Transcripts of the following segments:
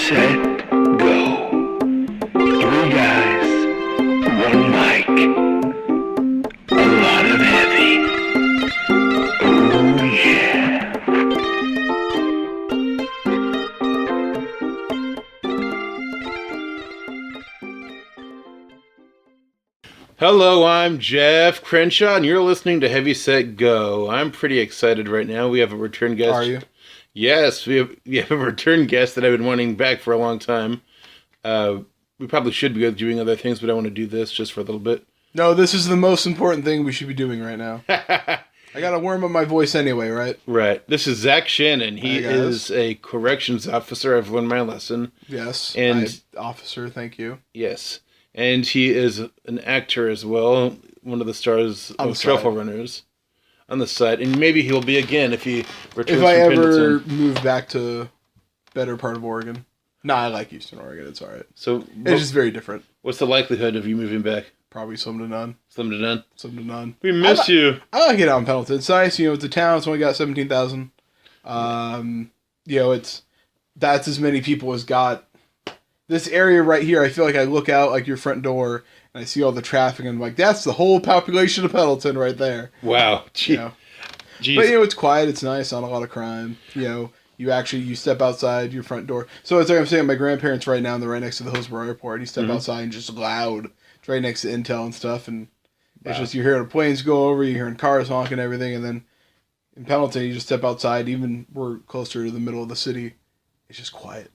set, go. Three guys, one mic, a lot of heavy. Oh yeah. Hello, I'm Jeff Crenshaw, and you're listening to Heavy Set Go. I'm pretty excited right now. We have a return guest. Are you? Yes, we have a return guest that I've been wanting back for a long time. We probably should be doing other things, but I want to do this just for a little bit. No, this is the most important thing we should be doing right now. I gotta warm up my voice anyway, right? Right. This is Zach Shannon. He Hi, guys. is a corrections officer. I've learned my lesson. Yes. And officer, thank you. Yes. And he is an actor as well, one of the stars of Truffle Runners on the side. And maybe he'll be again if he returns If I from ever Pendleton. move back to better part of Oregon. Nah, I like Eastern Oregon. It's all right. So It's just very different. what's the likelihood of you moving back? Probably slim to none. Slim to none. Slim to none. We miss you. I like it out in Pendleton. It's nice. You know, it's a town. It's only got 17,000. You know, that's as many people as got. This area right here, I feel like I look out like your front door and I see all the traffic and I'm like, that's the whole population of Pendleton right there. Wow. You know? Jeez. But, you know, it's quiet. It's nice. Not a lot of crime. You know, you step outside your front door. So it's like I'm saying, my grandparents right now, and they're right next to the Hillsborough Airport. You step outside and just loud. It's right next to Intel and stuff. And it's just, you're hearing planes go over, you're hearing cars honking and everything. And then in Pendleton, you just step outside. Even we're closer to the middle of the city. It's just quiet.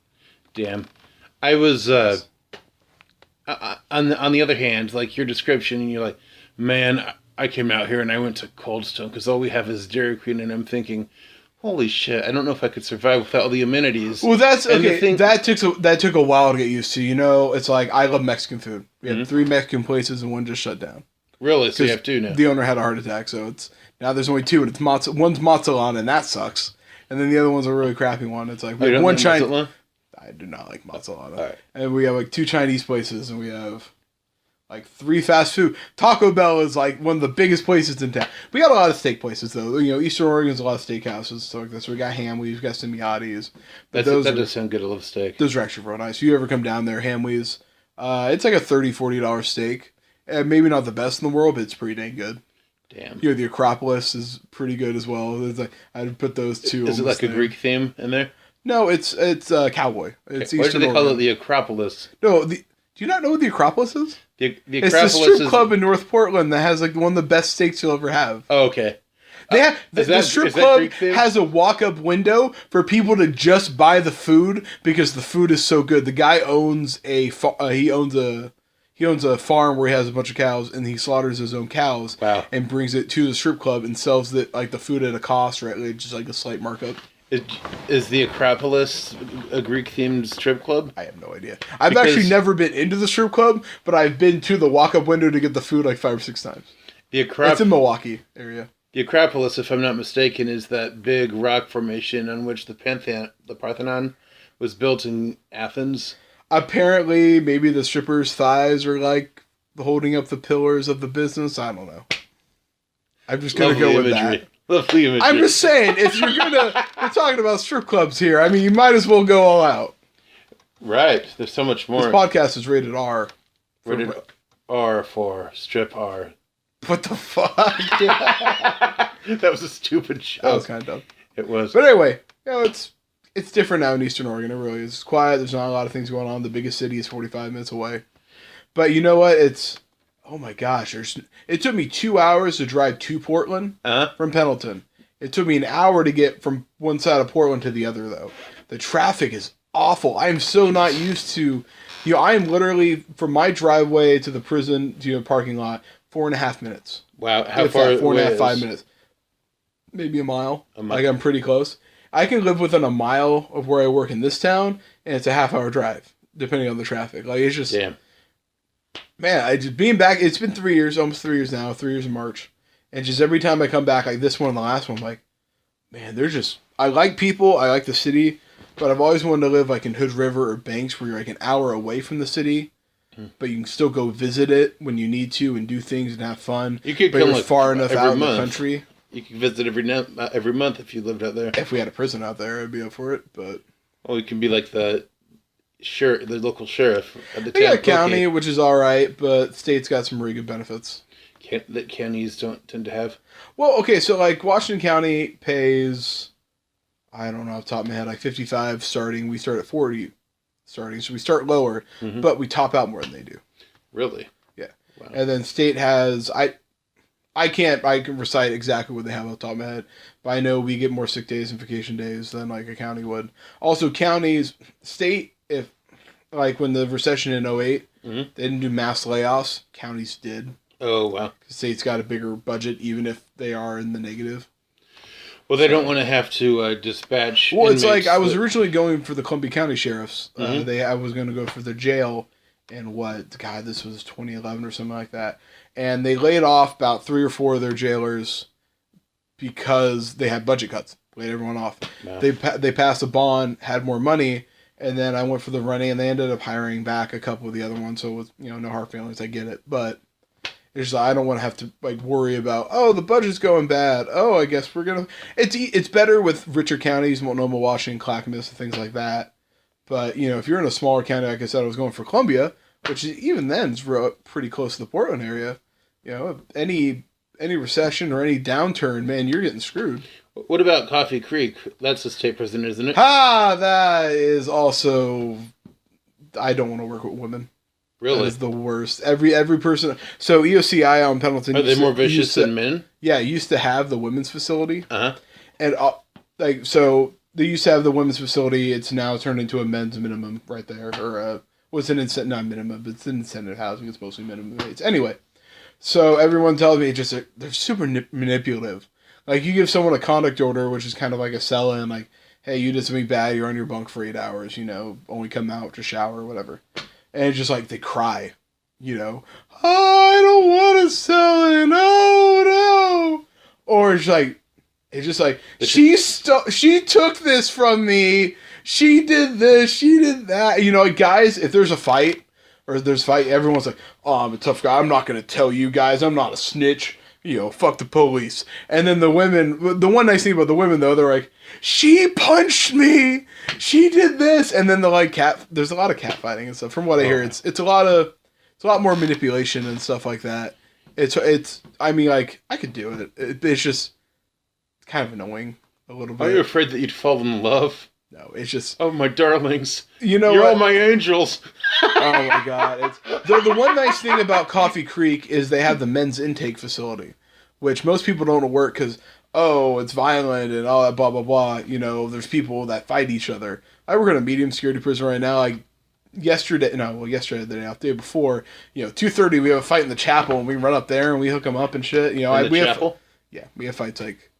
Damn. I was, on the other hand, like your description, and you're like, man, I came out here and I went to Cold Stone because all we have is Dairy Queen, and I'm thinking, holy shit, I don't know if I could survive without all the amenities. Well, that's And okay. That took a while to get used to. You know, it's like I love Mexican food. We had 3 Mexican places and one just shut down. Really? So you have 2 now? The owner had a heart attack, so now there's only 2, and one's mozzarella, and that sucks. And then the other one's a really crappy one. It's like you don't one like Chinese. mozzarella? I do not like mozzarella. All right. And we have like 2 Chinese places, and we have like 3 fast food. Taco Bell is like one of the biggest places in town. We got a lot of steak places though. You know, Eastern Oregon's a lot of steakhouses, so like this. We got Hamleys, we got Simiati's. That does sound good. I love steak. Those are actually real nice. If you ever come down there, Hamleys, it's like a $30-$40 steak. And maybe not the best in the world, but it's pretty dang good. Damn. You know, the Acropolis is pretty good as well. It's like, I'd put those 2. Is it like a Greek theme in there? No, it's cowboy. It's Why do Eastern they call it Oregon. the Acropolis? No, do you not know what the Acropolis is? The It's Acropolis the strip is... club in North Portland that has like one of the best steaks you'll ever have. Oh, okay. The strip club has a walk-up window for people to just buy the food because the food is so good. The guy owns he owns a farm where he has a bunch of cows, and he slaughters his own cows. Wow. And brings it to the strip club and sells it like the food at a cost, right? Like, just like a slight markup. Is the Acropolis a Greek-themed strip club? I have no idea. I've actually never been into the strip club, but I've been to the walk-up window to get the food like 5 or 6 times. It's in Milwaukee area. The Acropolis, if I'm not mistaken, is that big rock formation on which the Parthenon was built in Athens. Apparently, maybe the strippers' thighs are like holding up the pillars of the business. I don't know. I'm just gonna go with that. Lovely imagery. I'm just saying, if we're talking about strip clubs here. I mean, you might as well go all out. Right. There's so much more. This podcast is rated R. Rated R for strip R. What the fuck? That was a stupid joke. That was kind of dumb. It was. But anyway, you know, it's different now in Eastern Oregon. It really is. It's quiet. There's not a lot of things going on. The biggest city is 45 minutes away. But you know what? Oh my gosh. It took me 2 hours to drive to Portland from Pendleton. It took me an hour to get from one side of Portland to the other, though. The traffic is awful. I am so not used to... You know, I am literally, from my driveway to the prison, to the parking lot, 4.5 minutes. Wow. How far? 4.5, 5 minutes. Maybe a mile. Like, I'm pretty close. I can live within a mile of where I work in this town, and it's a half-hour drive, depending on the traffic. Like, it's just... Damn. Man, being back, it's been 3 years, almost 3 years now, 3 years in March. And just every time I come back, like this one and the last one, I'm like, man, I like people, I like the city, but I've always wanted to live like in Hood River or Banks where you're like an hour away from the city, but you can still go visit it when you need to and do things and have fun. You could but come you're like far enough out in the month. country. You could visit every month if you lived out there. If we had a prison out there, I'd be up for it, but... Well, it can be like the the local sheriff at the They got town. county, which is all right, but state's got some really good benefits. That counties don't tend to have. Well, okay, so like Washington County pays, I don't know off the top of my head, like 55 starting. We start at 40 starting, so we start lower, but we top out more than they do. Really? Yeah. Wow. And then state has I can recite exactly what they have off the top of my head, but I know we get more sick days and vacation days than like a county would. Also, counties, state, if like when the recession in 08, they didn't do mass layoffs. Counties did. Oh, wow. The state's got a bigger budget, even if they are in the negative. Well, they don't want to have to dispatch. Well, it's inmates like I was originally going for the Columbia County sheriffs. Mm-hmm. I was going to go for the jail, and this was 2011 or something like that. And they laid off about 3 or 4 of their jailers because they had budget cuts. Laid everyone off. Wow. They passed a bond, had more money, and then I went for the running, and they ended up hiring back a couple of the other ones. So with no hard feelings, I get it, but. It's just, I don't want to have to like worry about the budget's going bad. I guess we're gonna. It's better with richer counties, Multnomah, Washington, Clackamas, and things like that. But if you're in a smaller county, like I said, I was going for Columbia, which even then is pretty close to the Portland area. Any recession or any downturn, man, you're getting screwed. What about Coffee Creek? That's a state prison, isn't it? That is also. I don't want to work with women. Really? That is the worst. Every person. So EOCI on Pendleton. Are they more vicious than men? Yeah, used to have the women's facility. Uh-huh. And so they used to have the women's facility. It's now turned into a men's minimum right there, or what's an incentive? Not minimum, but it's an incentive housing. It's mostly minimum rates. Anyway, so everyone tells me they're super manipulative. Like you give someone a conduct order, which is kind of like a sell-in, like, hey, you did something bad. You're on your bunk for 8 hours. Only come out to shower or whatever. And it's just like they cry, oh, I don't want to sell it, no. Or it's just like she took this from me. She did this, she did that. Guys, if there's a fight or there's a fight, everyone's like, oh, I'm a tough guy. I'm not going to tell you guys. I'm not a snitch. Fuck the police. And then the women, the one nice thing about the women though, they're like, she punched me. She did this. And then there's a lot of cat fighting and stuff. From what I hear, it's a lot more manipulation and stuff like that. I mean, like, I could do it. It's just kind of annoying a little bit. Are you afraid that you'd fall in love? No, it's just... Oh, my darlings. You're all my angels. Oh, my God. The one nice thing about Coffee Creek is they have the men's intake facility, which most people don't work because, it's violent and all that blah, blah, blah. There's people that fight each other. I work in a medium security prison right now. Yesterday, the day before, 2:30, we have a fight in the chapel, and we run up there, and we hook them up and shit. In the chapel? We have fights like...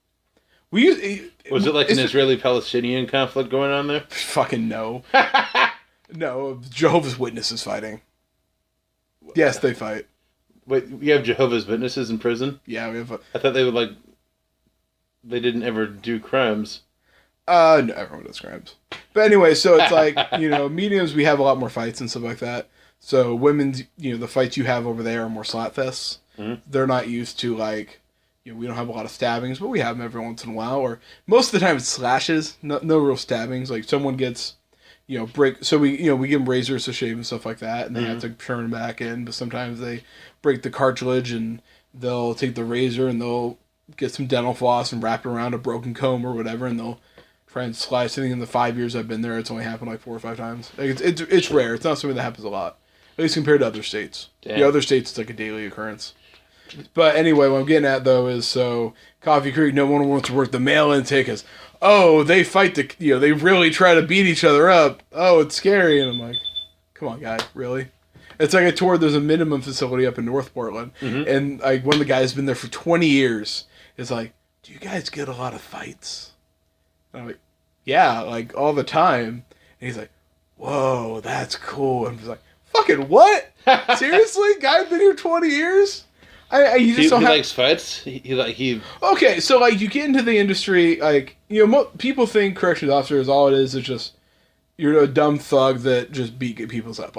Was it like an Israeli-Palestinian conflict going on there? Fucking no. No, Jehovah's Witnesses fighting. Yes, they fight. Wait, you have Jehovah's Witnesses in prison? Yeah, we have I thought they would they didn't ever do crimes. No, everyone does crimes. But anyway, so it's like, mediums, we have a lot more fights and stuff like that. So women's, the fights you have over there are more slap fests. Mm-hmm. They're not used to we don't have a lot of stabbings, but we have them every once in a while. Or most of the time it's slashes, no real stabbings. Like someone gets, break. So we give them razors to shave and stuff like that, and they have to turn them back in. But sometimes they break the cartilage, and they'll take the razor and they'll get some dental floss and wrap it around a broken comb or whatever, and they'll try and slice. I think in the 5 years I've been there, it's only happened like 4 or 5 times. Like it's rare. It's not something that happens a lot, at least compared to other states. Damn. The other states, it's like a daily occurrence. But anyway, what I'm getting at though is Coffee Creek, no one wants to work the male intake as, they fight they really try to beat each other up. Oh, it's scary. And I'm like, come on, guy, really? It's like I toured, there's a minimum facility up in North Portland, and one of the guys been there for 20 years is like, do you guys get a lot of fights? And I'm like, yeah, like all the time. And he's like, whoa, that's cool. And I was like, fucking what? Seriously? Guy been here 20 years? You just don't he have... likes fights. He. Okay, so you get into the industry, people think corrections officer is all it is. It's just you're a dumb thug that just beat people's up.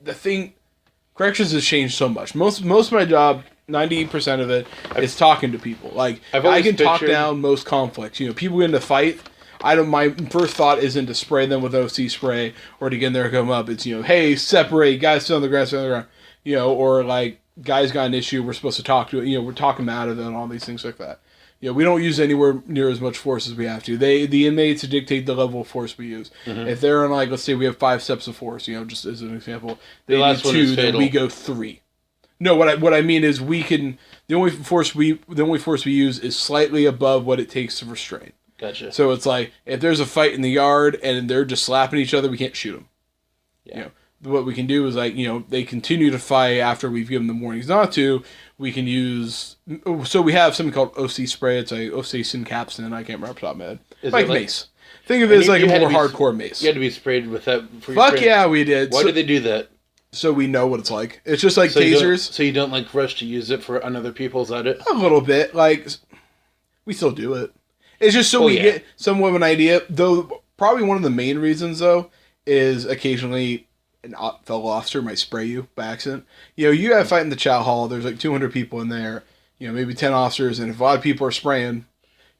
The thing, corrections has changed so much. Most of my job, 90% of it is talking to people. I can talk down most conflicts. People get into fight. My first thought isn't to spray them with OC spray or to get in there and come up. It's, hey, separate, guys sit on the ground, sit on the ground. Or like, guys got an issue, we're supposed to talk to it. We're talking them out of it and all these things like that. We don't use anywhere near as much force as we have to. The inmates dictate the level of force we use. Mm-hmm. If they're on, like, let's say we have 5 steps of force, just as an example, they need 2, then we go 3. No, what I mean is the only force we use is slightly above what it takes to restrain. Gotcha. So it's like, if there's a fight in the yard and they're just slapping each other, we can't shoot them. Yeah. What we can do is, like, they continue to fight after we've given them warnings not to. We can use, so we have something called OC spray. It's like OC Syncapsin. I can't remember off the top of my head. Like mace. Think of it as like a more hardcore mace. You had to be sprayed with that. Fuck yeah, we did. Why did they do that? So we know what it's like. It's just like tasers. So you don't like rush to use it on other people? Is that it? A little bit. Like, we still do it. It's just so we get somewhat of an idea. Though probably one of the main reasons though is occasionally an fellow officer might spray you by accident. You got to fight in the chow hall. There's like 200 people in there. Maybe 10 officers, and if a lot of people are spraying,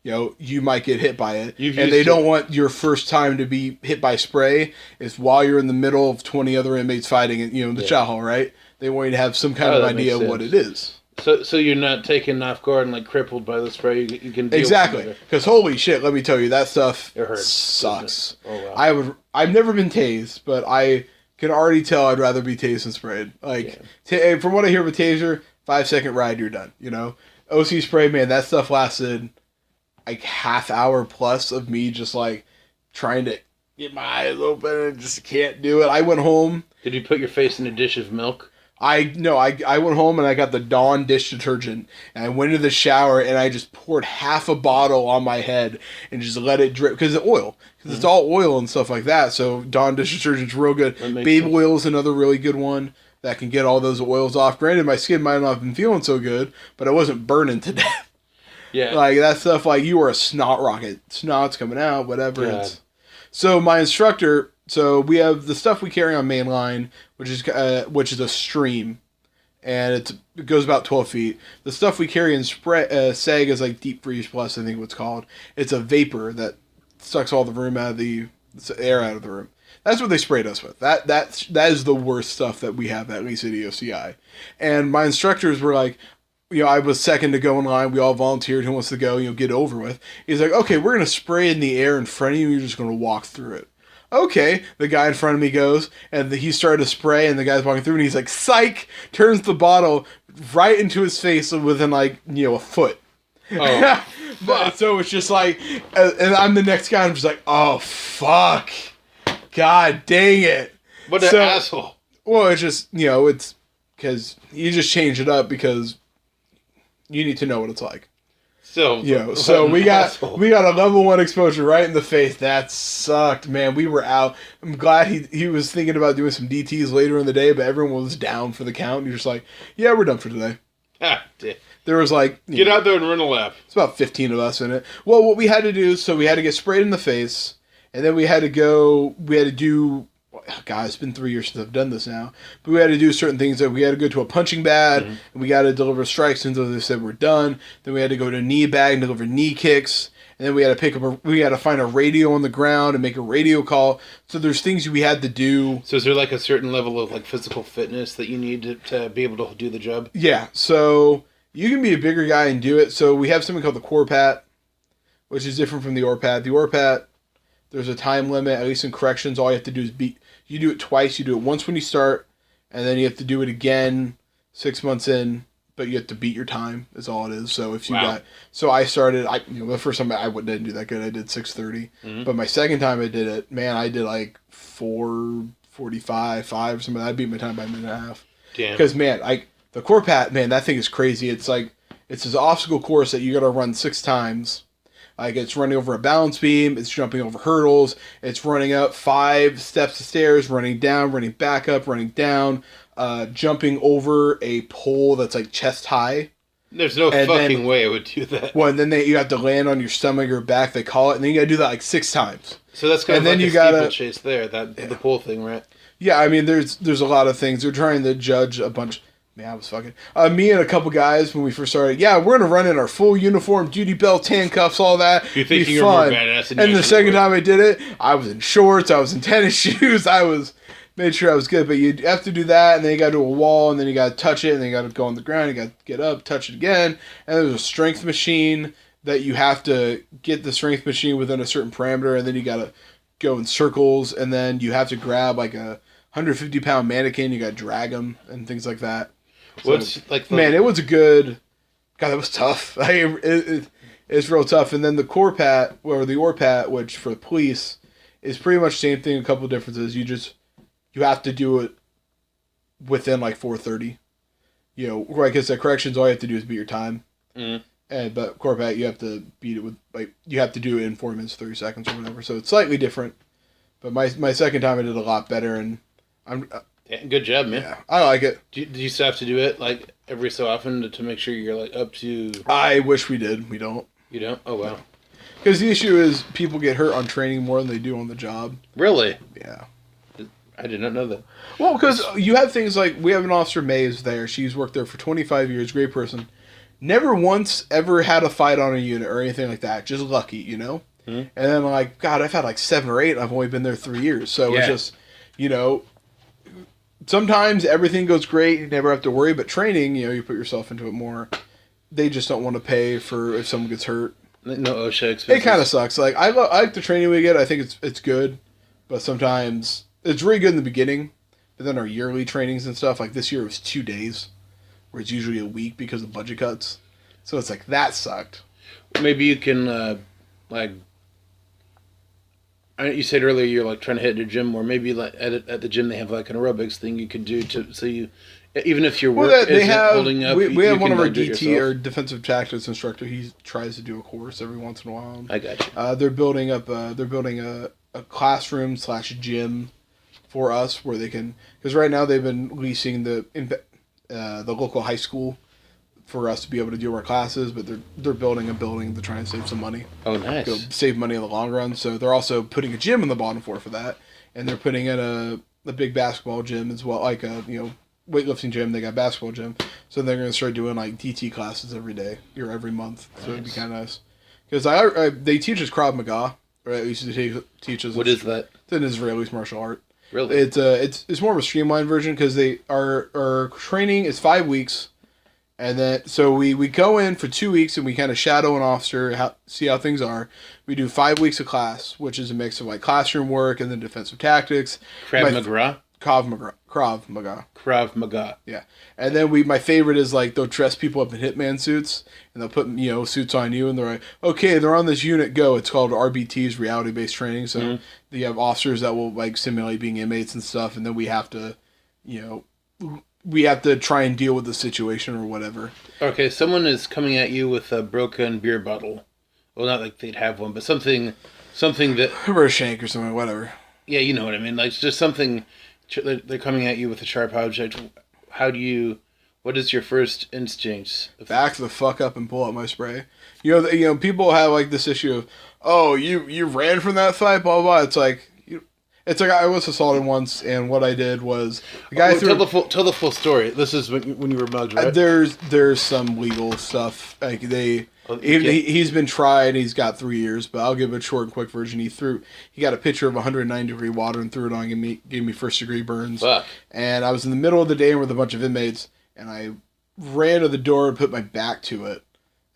you might get hit by it. And they don't want your first time to be hit by spray is while you're in the middle of 20 other inmates fighting in the chow hall, right? They want you to have some kind of idea of what it is. So you're not taken off guard and like crippled by the spray. You can deal exactly, with it. Because holy shit, let me tell you, that stuff it hurts, sucks. Oh wow. I've never been tased, but I can already tell I'd rather be tased than sprayed. Like, from what I hear with taser, 5-second ride, you're done. OC spray, man, that stuff lasted like half hour plus of me just like trying to get my eyes open and just can't do it. I went home. Did you put your face in a dish of milk? I went home and I got the Dawn dish detergent and I went into the shower and I just poured half a bottle on my head and just let it drip because it's oil. Because it's all oil and stuff like that. So Dawn dish detergent's real good. Baby oil is another really good one that can get all those oils off. Granted, my skin might not have been feeling so good, but I wasn't burning to death. Yeah. Like that stuff, like you were a snot rocket. Snot's coming out, whatever. So my instructor... So we have the stuff we carry on mainline, which is a stream, and it goes about 12 feet. The stuff we carry in SEG is like Deep Freeze Plus, I think what's called. It's a vapor that sucks all the room out of the air out of the room. That's what they sprayed us with. That is the worst stuff that we have at least at EOCI. And my instructors were like, I was second to go in line. We all volunteered. Who wants to go? Get over with. He's like, okay, we're gonna spray in the air in front of you. You're just gonna walk through it. Okay, the guy in front of me goes, and he started to spray, and the guy's walking through, and he's like, psych, turns the bottle right into his face within, like, a foot. Oh. So it's just like, and I'm the next guy, and I'm just like, oh, fuck. God dang it. What an asshole. Well, it's just, it's because you just change it up because you need to know what it's like. So we got a level 1 exposure right in the face. That sucked, man. We were out. I'm glad he was thinking about doing some DTs later in the day, but everyone was down for the count. You're just like, yeah, we're done for today. There was like... Get out there and run a lap. It's about 15 of us in it. Well, what we had to do, so we had to get sprayed in the face, and then we had to do... God, it's been 3 years since I've done this now. But we had to do certain things. That we had to go to a punching bag, and we got to deliver strikes until they said we're done. Then we had to go to a knee bag and deliver knee kicks. And then we had to find a radio on the ground and make a radio call. So there's things we had to do. So is there like a certain level of like physical fitness that you need to be able to do the job? Yeah. So you can be a bigger guy and do it. So we have something called the core pat, which is different from the ORPAT. The ORPAT, there's a time limit, at least in corrections. All you have to do is you do it twice. You do it once when you start, and then you have to do it again 6 months in, but you have to beat your time is all it is. So if you I started, the first time I didn't do that good. I did 6:30, but my second time I did it, man, I did like 4:45, 5 or something. I beat my time by a minute and a half. Damn. Because man, the core pat, man, that thing is crazy. It's like, it's this obstacle course that you got to run 6 times. Like, it's running over a balance beam, it's jumping over hurdles, it's running up 5 steps of stairs, running down, running back up, running down, jumping over a pole that's like chest high. There's no fucking way I would do that. Well, and then you have to land on your stomach or back, they call it, and then you gotta do that like 6 times. So that's kind of like a steeplechase there, the pole thing, right? Yeah, I mean, there's a lot of things. They're trying to judge a bunch. Man, I was fucking. Me and a couple guys when we first started. Yeah, we're gonna run in our full uniform, duty belt, handcuffs, all that. You're thinking be you're more fun. badass than And you the actually second were. time I did it, I was in shorts. I was in tennis shoes. I was made sure I was good. But you have to do that, and then you got to do a wall, and then you got to touch it, and then you got to go on the ground. You got to get up, touch it again, and there's a strength machine that you have to get the strength machine within a certain parameter, and then you got to go in circles, and then you have to grab like a 150-pound mannequin. You got to drag them and things like that. What's So, like? man, it was a good. God, that was tough. It's real tough. And then the Corpat or the Orpat, which for the police is pretty much the same thing. A couple differences. You have to do it within like 4:30. You know, like I said, corrections. All you have to do is beat your time. Mm. But Corpat, you have to beat it with like you have to do it in 4 minutes 30 seconds or whatever. So it's slightly different. But my second time I did a lot better, and I'm. Yeah, good job, man. Yeah, I like it. Do you still have to do it like every so often to make sure you're like up to? I wish we did. We don't. You don't? Oh wow. Because the issue is people get hurt on training more than they do on the job. Really? Yeah. I did not know that. Well, because you have things like we have an officer, Mays, there. She's worked there for 25 years. Great person. Never once ever had a fight on a unit or anything like that. Just lucky, you know? Mm-hmm. And then, like, God, I've had like 7 or 8. And I've only been there 3 years. So it's just, you know, sometimes everything goes great. You never have to worry. But training, you know, you put yourself into it more. They just don't want to pay for if someone gets hurt. No OSHA expenses. It kind of sucks. Like I like the training we get. I think it's good, but sometimes it's really good in the beginning. But then our yearly trainings and stuff, like this year, it was 2 days, where it's usually a week because of budget cuts. So it's like that sucked. Maybe you can like. You said earlier you're like trying to hit the gym more. Maybe like at the gym they have like an aerobics thing you could do to so you. Even if your work isn't holding up, we have you one can of our do it DT yourself. or defensive tactics instructor. He tries to do a course every once in a while. I got you. They're building up. They're building a classroom / gym for us where they can. Because right now they've been leasing the local high school for us to be able to do our classes, but they're building a building to try and save some money. Oh, nice. Go save money in the long run. So they're also putting a gym on the bottom floor for that, and they're putting in a big basketball gym as well, like a weightlifting gym. They got basketball gym, so they're gonna start doing like DT classes every day or every month. So it'd be kind of nice because they teach us Krav Maga, or at least they teach us. What is that? It's an Israeli martial art. Really? It's more of a streamlined version because our training is 5 weeks. And then, so we go in for 2 weeks and we kind of shadow an officer, see how things are. We do 5 weeks of class, which is a mix of like classroom work and then defensive tactics. Krav Maga? Krav Maga. Krav Maga. Yeah. And then my favorite is like they'll dress people up in Hitman suits and they'll put, suits on you and they're like, okay, they're on this unit, go. It's called RBT's, reality-based training. So you have officers that will like simulate being inmates and stuff. And then we have to, we have to try and deal with the situation or whatever. Okay, someone is coming at you with a broken beer bottle. Well, not like they'd have one, but something that... Or a shank or something, whatever. Yeah, you know what I mean. Like, it's just something... They're coming at you with a sharp object. What is your first instinct? Back the fuck up and pull out my spray. People have like this issue of, oh, you ran from that fight, blah, blah, blah. It's like I was assaulted once, and what I did was the guy tell the full story. This is when you were mugged, right? There's some legal stuff. Like he's been tried. He's got 3 years, but I'll give it a short and quick version. He got a pitcher of 109-degree water and threw it on and gave me 1st-degree burns. Fuck. And I was in the middle of the day with a bunch of inmates, and I ran to the door and put my back to it,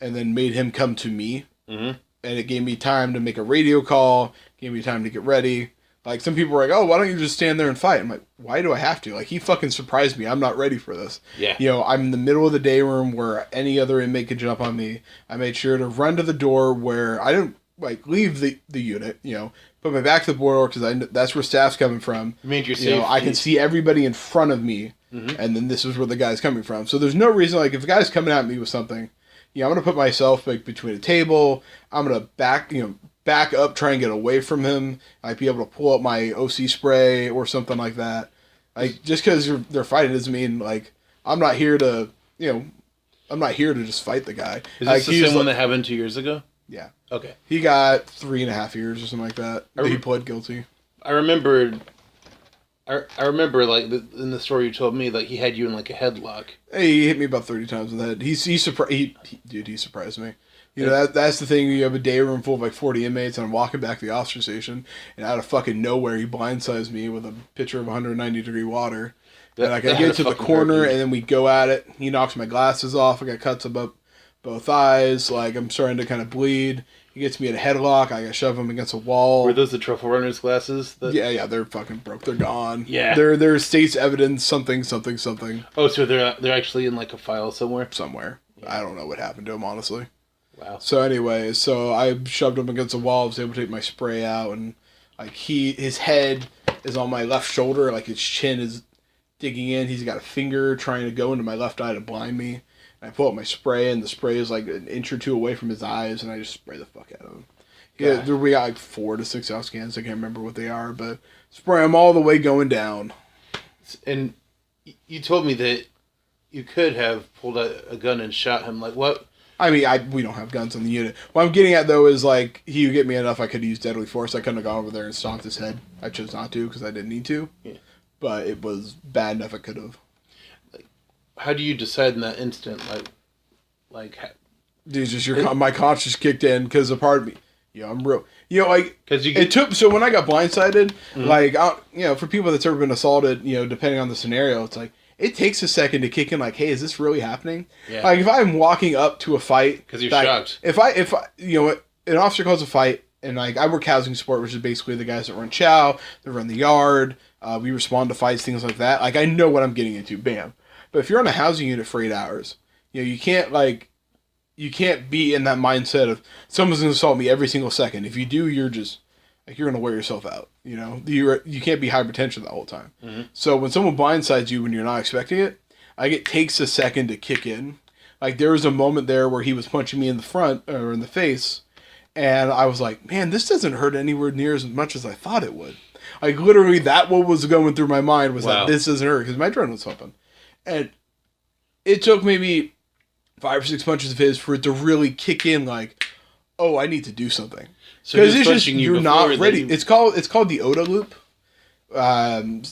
and then made him come to me. Mm-hmm. And it gave me time to make a radio call. Gave me time to get ready. Like, some people were like, oh, why don't you just stand there and fight? I'm like, why do I have to? Like, he fucking surprised me. I'm not ready for this. Yeah. I'm in the middle of the day room where any other inmate could jump on me. I made sure to run to the door where I didn't, leave the unit, put my back to the door because that's where staff's coming from. You made your safety. I can see everybody in front of me, and then this is where the guy's coming from. So there's no reason, if a guy's coming at me with something, I'm going to put myself, between a table. I'm going to back up, try and get away from him. I'd be able to pull up my OC spray or something like that. Like, just because they're fighting doesn't mean, I'm not here to, I'm not here to just fight the guy. Is this the same one that happened 2 years ago? Yeah. Okay. He got 3.5 years or something like that. He pled guilty. I remember I remember like in the story you told me, like he had you in like a headlock. Hey, he hit me about 30 times in the head. He surprised. Dude, he surprised me. You know, that's the thing. You have a day room full of like 40 inmates, and I'm walking back to the officer station, and out of fucking nowhere, he blindsides me with a pitcher of 190-degree water. And like, I get to the corner, and then we go at it. He knocks my glasses off. I got cuts above both eyes. Like, I'm starting to kind of bleed. He gets me in a headlock. I got to shove him against a wall. Were those the Truffle Runners glasses? Yeah, they're fucking broke. They're gone. Yeah. They're state's evidence, something. Oh, so they're actually in like a file somewhere? Somewhere. Yeah. I don't know what happened to him, honestly. Wow. So anyway, I shoved him against the wall. I was able to take my spray out, and like his head is on my left shoulder, like his chin is digging in. He's got a finger trying to go into my left eye to blind me. And I pull out my spray, and the spray is like an inch or two away from his eyes, and I just spray the fuck out of him. Yeah, we got like 4 to 6 ounce cans. I can't remember what they are, but spray them all the way going down. And you told me that you could have pulled out a gun and shot him. Like what? I mean, we don't have guns on the unit. What I'm getting at, though, is, like, he would get me enough I could use deadly force. I couldn't have gone over there and stomped his head. I chose not to because I didn't need to. Yeah. But it was bad enough I could have. Like, how do you decide in that instant? Dude, just my conscience kicked in because a part of me, I'm real. Like, so when I got blindsided, like, for people that's ever been assaulted, depending on the scenario, it's like, it takes a second to kick in, like, hey, is this really happening? Yeah. Like, if I'm walking up to a fight... Because you're shocked. If I, an officer calls a fight, and, like, I work housing support, which is basically the guys that run chow, that run the yard, we respond to fights, things like that. Like, I know what I'm getting into, bam. But if you're on a housing unit for 8 hours, you can't be in that mindset of, someone's going to assault me every single second. If you do, you're just... like, you're going to wear yourself out, You can't be hypertension the whole time. Mm-hmm. So when someone blindsides you when you're not expecting it, like, it takes a second to kick in. Like, there was a moment there where he was punching me in the front, or in the face, and I was like, man, this doesn't hurt anywhere near as much as I thought it would. Like, literally, that what was going through my mind was that this doesn't hurt, because my adrenaline was pumping. And it took maybe 5 or 6 punches of his for it to really kick in, like, oh, I need to do something. Because it's just you're not ready. It's called the ODA loop. I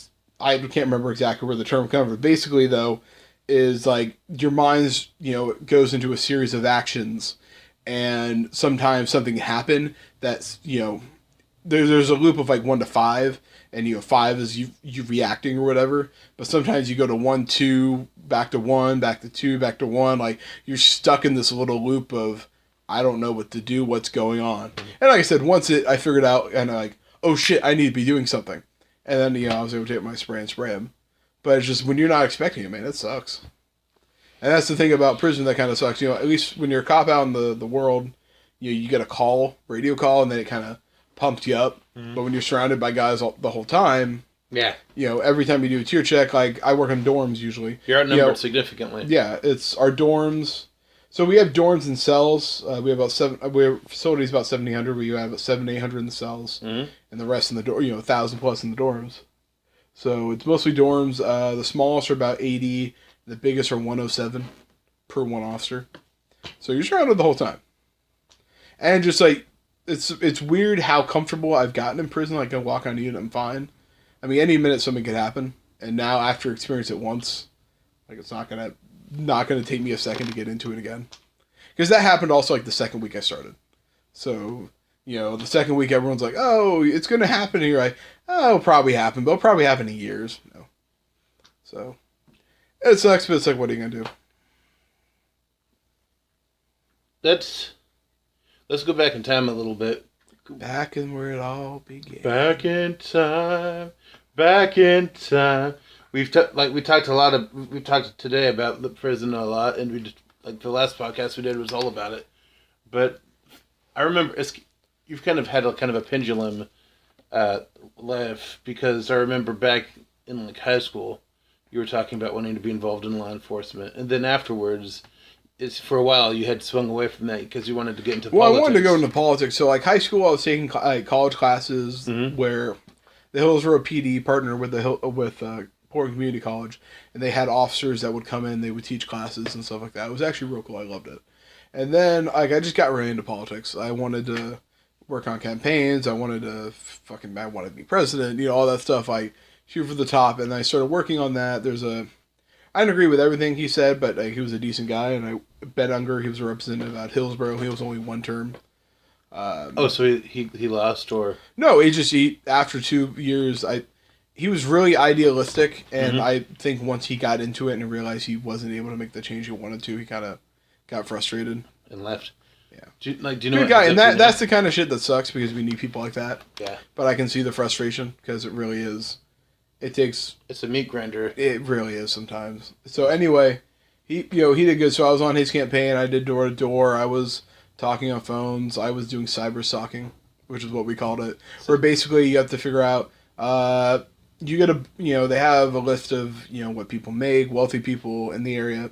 can't remember exactly where the term comes from. Basically, though, is like your mind's goes into a series of actions, and sometimes something happen that's there's a loop of like 1 to 5, and 5 is you reacting or whatever. But sometimes you go to 1, 2, back to 1, back to 2, back to 1. Like, you're stuck in this little loop of, I don't know what to do, what's going on. And like I said, once I figured out, and like, oh shit, I need to be doing something. And then, I was able to take my spray and spray him. But it's just, when you're not expecting it, man, it sucks. And that's the thing about prison that kind of sucks. At least when you're a cop out in the world, you get a radio call, and then it kind of pumps you up. Mm-hmm. But when you're surrounded by guys the whole time, yeah, every time you do a tier check, like, I work in dorms usually. You're outnumbered significantly. Yeah, it's our dorms. So we have dorms and cells. We have facilities about 1,700. We have about 700-800 in the cells, and the rest in the 1,000 plus in the dorms. So it's mostly dorms. The smallest are about 80. The biggest are 107 per one officer. So you're surrounded the whole time, and just like it's weird how comfortable I've gotten in prison. Like, I walk on a unit, I'm fine. I mean, any minute something could happen, and now after experiencing it once, like, it's not gonna take me a second to get into it again. Because that happened also, like, the second week I started. So, the second week everyone's like, oh, it's going to happen. And you're like, oh, it'll probably happen. But it'll probably happen in years. No. So, it sucks, but it's like, what are you going to do? Let's go back in time a little bit. Back in where it all began. Back in time. Back in time. We've talked today about the prison a lot, and we just, like, the last podcast we did was all about it. But I remember you've kind of had a pendulum life, because I remember back in, like, high school, you were talking about wanting to be involved in law enforcement, and then afterwards, for a while you had swung away from that because you wanted to get into politics. Well, I wanted to go into politics. So, like, high school, I was taking college classes where the Hillsborough PD partnered with Portland Community College, and they had officers that would come in, they would teach classes and stuff like that. It was actually real cool. I loved it. And then, like, I just got really into politics. I wanted to work on campaigns. I wanted to be president, all that stuff. shoot for the top, and I started working on that. I didn't agree with everything he said, but he was a decent guy, and Ben Unger, he was a representative at Hillsborough. He was only one term. So he lost, or no? After 2 years, he was really idealistic, and I think once he got into it and realized he wasn't able to make the change he wanted to, he kind of got frustrated and left. Yeah. Do you know? Good guy, and that's the kind of shit that sucks because we need people like that. Yeah. But I can see the frustration because it really is. It's a meat grinder. It really is sometimes. So anyway, he did good. So I was on his campaign. I did door to door. I was talking on phones. I was doing cyber stalking, which is what we called it. Where basically you have to figure out. You got to they have a list of what people make, wealthy people in the area,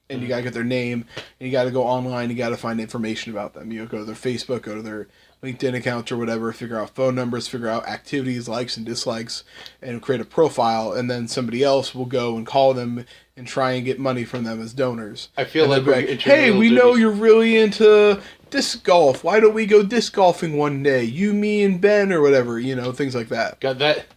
and you gotta get their name, and you gotta go online. You gotta find information about them. Go to their Facebook, go to their LinkedIn accounts or whatever, figure out phone numbers, figure out activities, likes and dislikes, and create a profile. And then somebody else will go and call them and try and get money from them as donors. I feel like, hey, we know you're really into disc golf. Why don't we go disc golfing one day? You, me, and Ben, or whatever. Things like that. Got that.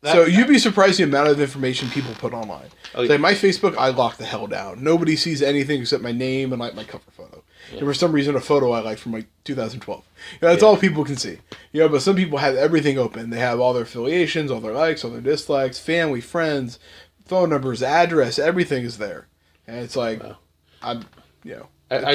So you'd be surprised the amount of information people put online. Like my Facebook, I lock the hell down. Nobody sees anything except my name and my cover photo. Yeah. And for some reason, a photo I liked from 2012. That's all people can see. But some people have everything open. They have all their affiliations, all their likes, all their dislikes, family, friends, phone numbers, address. Everything is there, and it's like, wow. I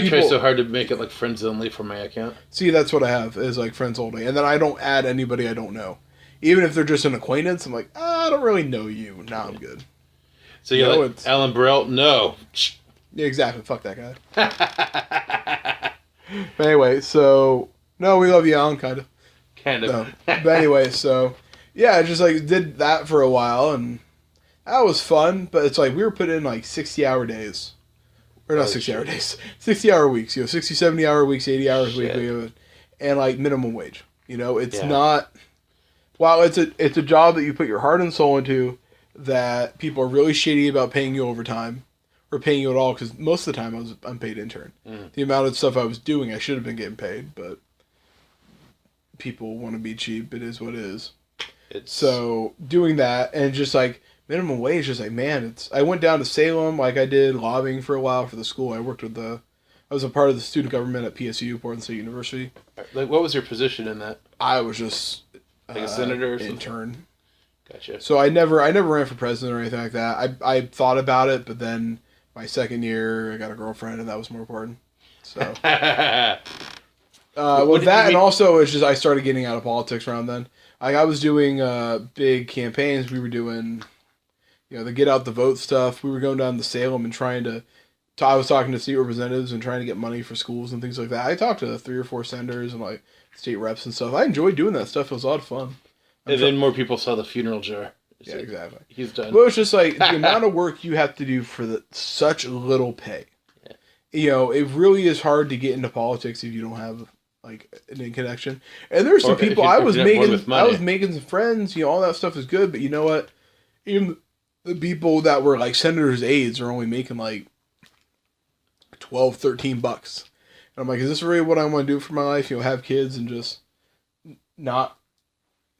try so hard to make it like friends only for my account. See, that's what I have is like friends only, and then I don't add anybody I don't know. Even if they're just an acquaintance, I'm like, I don't really know you. Now I'm good. So you're like, Alan Burrell? No. Yeah, exactly. Fuck that guy. But anyway, so... No, we love you, Alan, kind of. Kind of. No. But anyway, so... Yeah, I just did that for a while, and that was fun, but it's like we were putting in 60-hour days. Or not 60-hour days. 60-hour weeks. 60, 70-hour weeks, 80 hours weekly, and minimum wage. It's not... While it's a job that you put your heart and soul into, that people are really shady about paying you overtime, or paying you at all, because most of the time I was unpaid intern. The amount of stuff I was doing, I should have been getting paid, but people want to be cheap. It is what it is. So doing that, and just minimum wage, just man, I went down to Salem, I did lobbying for a while for the school. I was a part of the student government at PSU, Portland State University. What was your position in that? I was just... a senator or intern. Gotcha. So I never ran for president or anything like that. I thought about it, but then my second year I got a girlfriend, and that was more important. So with that, and also it's just I started getting out of politics around then. I was doing big campaigns. We were doing the get out the vote stuff. We were going down to Salem and trying to. I was talking to state representatives and trying to get money for schools and things like that. I talked to 3 or 4 senators and state reps and stuff. I enjoyed doing that stuff. It was a lot of fun. Then more people saw the funeral jar. Yeah, exactly. He's done. Well, it's just the amount of work you have to do for such little pay. Yeah. It really is hard to get into politics if you don't have an connection. And there's some people I was making some friends. All that stuff is good, but you know what? Even the people that were senators' aides are only making $12, $13. And I'm like, is this really what I want to do for my life? Have kids and just not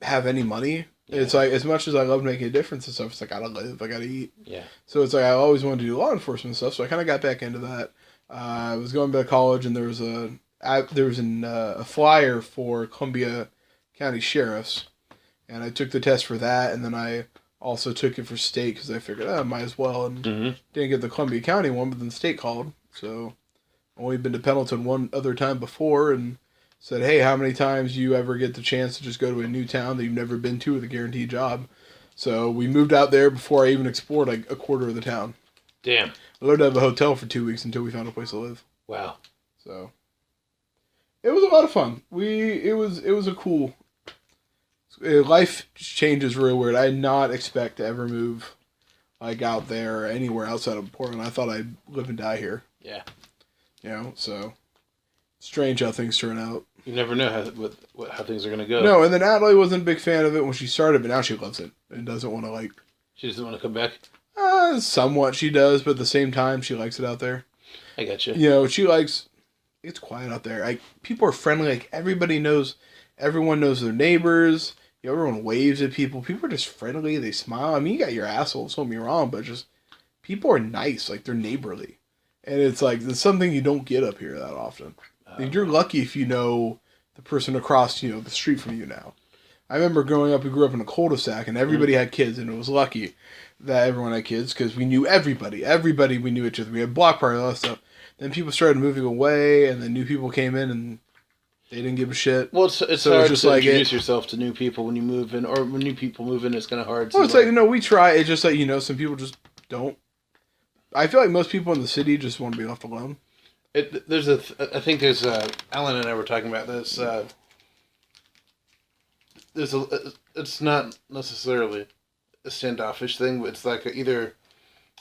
have any money? Yeah. It's as much as I love making a difference and stuff, it's I gotta live, I gotta eat. Yeah. So it's I always wanted to do law enforcement stuff, so I kind of got back into that. I was going to college, and there was a flyer for Columbia County Sheriffs, and I took the test for that, and then I also took it for state because I figured I might as well, and didn't get the Columbia County one, but then the state called, so. Only been to Pendleton one other time before, and said, hey, how many times do you ever get the chance to just go to a new town that you've never been to with a guaranteed job? So we moved out there before I even explored a quarter of the town. Damn. I lived out of a hotel for 2 weeks until we found a place to live. Wow. So it was a lot of fun. It was a cool... Life changes real weird. I did not expect to ever move out there or anywhere outside of Portland. I thought I'd live and die here. Yeah. So strange how things turn out. You never know how things are going to go. No, and then Natalie wasn't a big fan of it when she started, but now she loves it and doesn't want to She doesn't want to come back? Somewhat she does, but at the same time, she likes it out there. I gotcha. She likes... It's quiet out there. People are friendly. Everybody knows... Everyone knows their neighbors. You know, everyone waves at people. People are just friendly. They smile. I mean, you got your assholes. Don't get me wrong, but just people are nice. Like they're neighborly, and it's like it's something you don't get up here that often. Like, you're lucky if you know the person across, the street from you now. I remember growing up. We grew up in a cul-de-sac, and everybody had kids, and it was lucky that everyone had kids because we knew everybody. Everybody we knew each other. We had block party, all that stuff. Then people started moving away, and then new people came in, and they didn't give a shit. Well, it's hard just to like introduce yourself to new people when you move in, or when new people move in, it's kind of hard. Well, it's like, we try. It's just like, some people just don't. I feel like most people in the city just want to be left alone. I think there's, Alan and I were talking about this. It's not necessarily a standoffish thing, but it's like either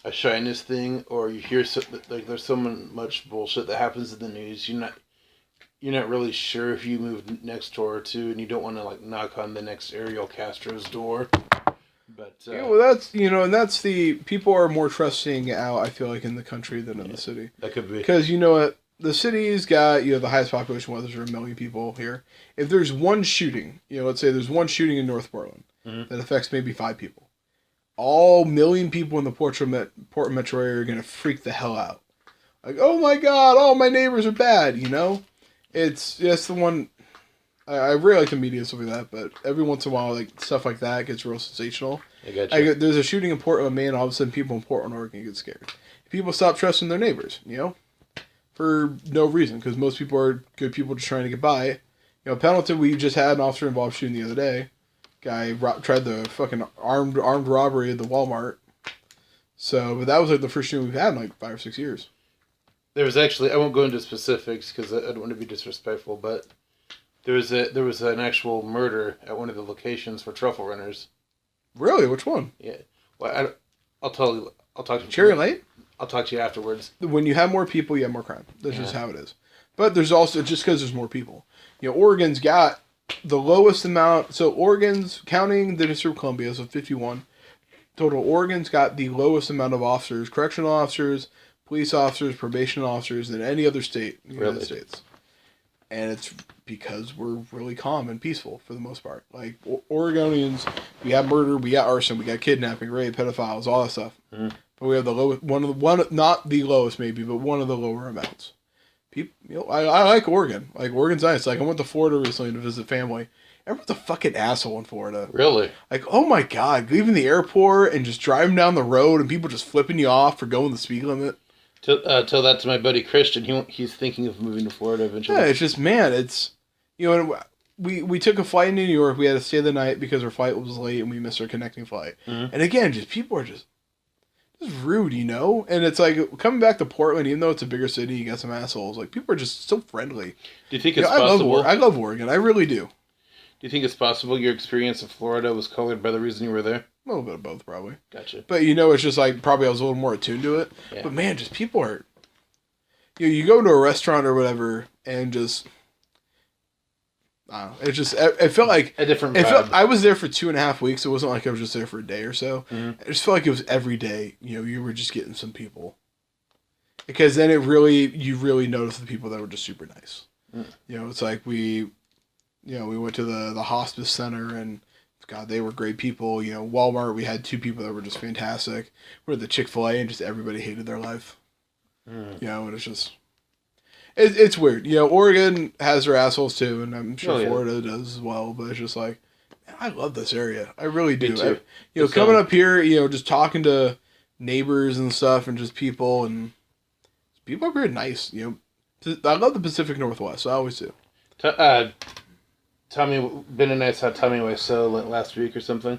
a shyness thing, or you hear there's so much bullshit that happens in the news. You're not really sure if you moved next door to, and you don't want to like knock on the next Ariel Castro's door. But well, that's and that's the people are more trusting out. I feel like in the country than in the city. That could be because what the city's got. The highest population. There's 1 million people here. If there's one shooting, let's say there's one shooting in North Portland that affects maybe 5 people, all 1 million people in the Portland metro area are gonna freak the hell out. Like, oh my god, all my neighbors are bad. It's the one. I really like the media and stuff like that, but every once in a while, like stuff like that gets real sensational. I got you. There's a shooting in Portland, Maine, all of a sudden people in Portland, Oregon get scared. People stop trusting their neighbors, for no reason, because most people are good people just trying to get by. Pendleton, we just had an officer-involved shooting the other day. Guy tried the fucking armed robbery at the Walmart. So, but that was like the first shooting we've had in like 5 or 6 years. There was actually, I won't go into specifics because I don't want to be disrespectful, but there was an actual murder at one of the locations for truffle runners. Really? Which one? Yeah. Well, I'll talk to you. Cherry Lane? I'll talk to you afterwards. When you have more people, you have more crime. That's just how it is. But there's also, just because there's more people. Oregon's got the lowest amount. So Oregon's, counting the District of Columbia, so 51. Total, Oregon's got the lowest amount of officers, correctional officers, police officers, probation officers than any other state in the United States. And it's because we're really calm and peaceful for the most part. Like, Oregonians, we have murder, we got arson, we got kidnapping, rape, pedophiles, all that stuff. Mm-hmm. But we have the lowest, not the lowest maybe, but one of the lower amounts. People, I like Oregon. Like, Oregon's nice. Like, I went to Florida recently to visit family. Everyone's a fucking asshole in Florida. Really? Like, oh my god, leaving the airport and just driving down the road and people just flipping you off for going the speed limit. Tell that to my buddy Christian. He's thinking of moving to Florida eventually. Yeah, it's just, man, it's, we took a flight into New York. We had to stay the night because our flight was late and we missed our connecting flight. Mm-hmm. And again, just people are just rude, And it's like, coming back to Portland, even though it's a bigger city, you got some assholes. Like, people are just so friendly. Do you think it's possible? I love Oregon. I really do. Do you think it's possible your experience of Florida was colored by the reason you were there? A little bit of both, probably. Gotcha. But, it's just like, probably I was a little more attuned to it. Yeah. But, man, just people are... you go to a restaurant or whatever, and just... I don't know. It just... It felt like... A different vibe. I was there for 2.5 weeks. It wasn't like I was just there for a day or so. Mm-hmm. It just felt like it was every day. You were just getting some people. Because then you really notice the people that were just super nice. Mm. It's like we went to the hospice center, and God, they were great people. Walmart, we had 2 people that were just fantastic. We were at the Chick-fil-A, and just everybody hated their life. Mm. And it's just... It's weird. Oregon has their assholes too, and I'm sure Florida does as well, but it's just like, man, I love this area. I really do. Coming up here, just talking to neighbors and stuff, and just people up here are nice. I love the Pacific Northwest. I always do. Tommy, been a nice how Tommy Wiseau went last week or something,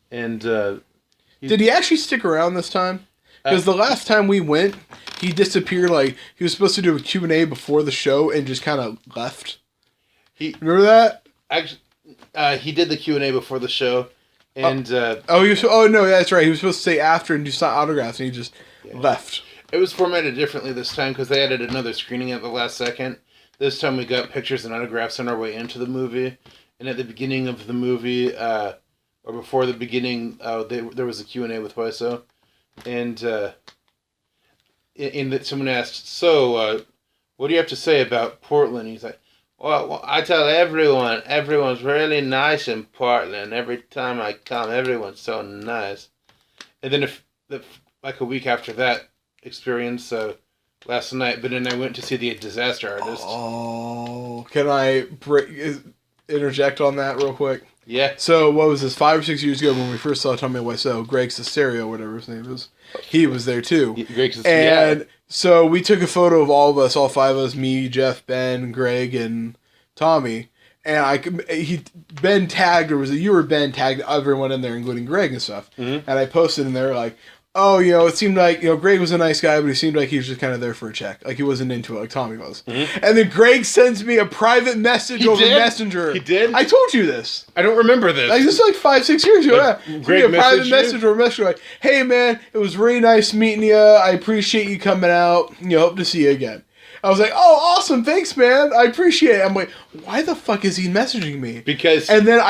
and did he actually stick around this time? Because the last time we went, he disappeared. Like, he was supposed to do a Q&A before the show and just kind of left. Remember that? Actually, he did the Q&A before the show, and no, that's right. He was supposed to say after and do some autographs, and he just left. It was formatted differently this time because they added another screening at the last second. This time we got pictures and autographs on our way into the movie, and at the beginning of the movie, or before the beginning, there was a Q&A with Wiseau. And someone asked, so, what do you have to say about Portland? He's like, Well, I tell everyone's really nice in Portland. Every time I come, everyone's so nice. And then if like a week after that experience, last night, but then I went to see the Disaster Artist. Oh, can I interject on that real quick? Yeah. So, what was this, 5 or 6 years ago when we first saw Tommy Wiseau, Greg Sesterio, whatever his name is, he was there too. And so we took a photo of all of us, all 5 of us, me, Jeff, Ben, Greg, and Tommy. And Ben tagged, you or Ben tagged everyone in there, including Greg and stuff. Mm-hmm. And I posted in there like, oh, it seemed like, Greg was a nice guy, but he seemed like he was just kind of there for a check. Like he wasn't into it like Tommy was. Mm-hmm. And then Greg sends me a private message over Messenger. He did? I told you this. I don't remember this. Like this is like 5-6 years ago. Like, Greg a private message over Messenger like, hey man, it was really nice meeting you. I appreciate you coming out. Hope to see you again. I was like, oh, awesome, thanks, man. I appreciate it. I'm like, why the fuck is he messaging me? Because... And then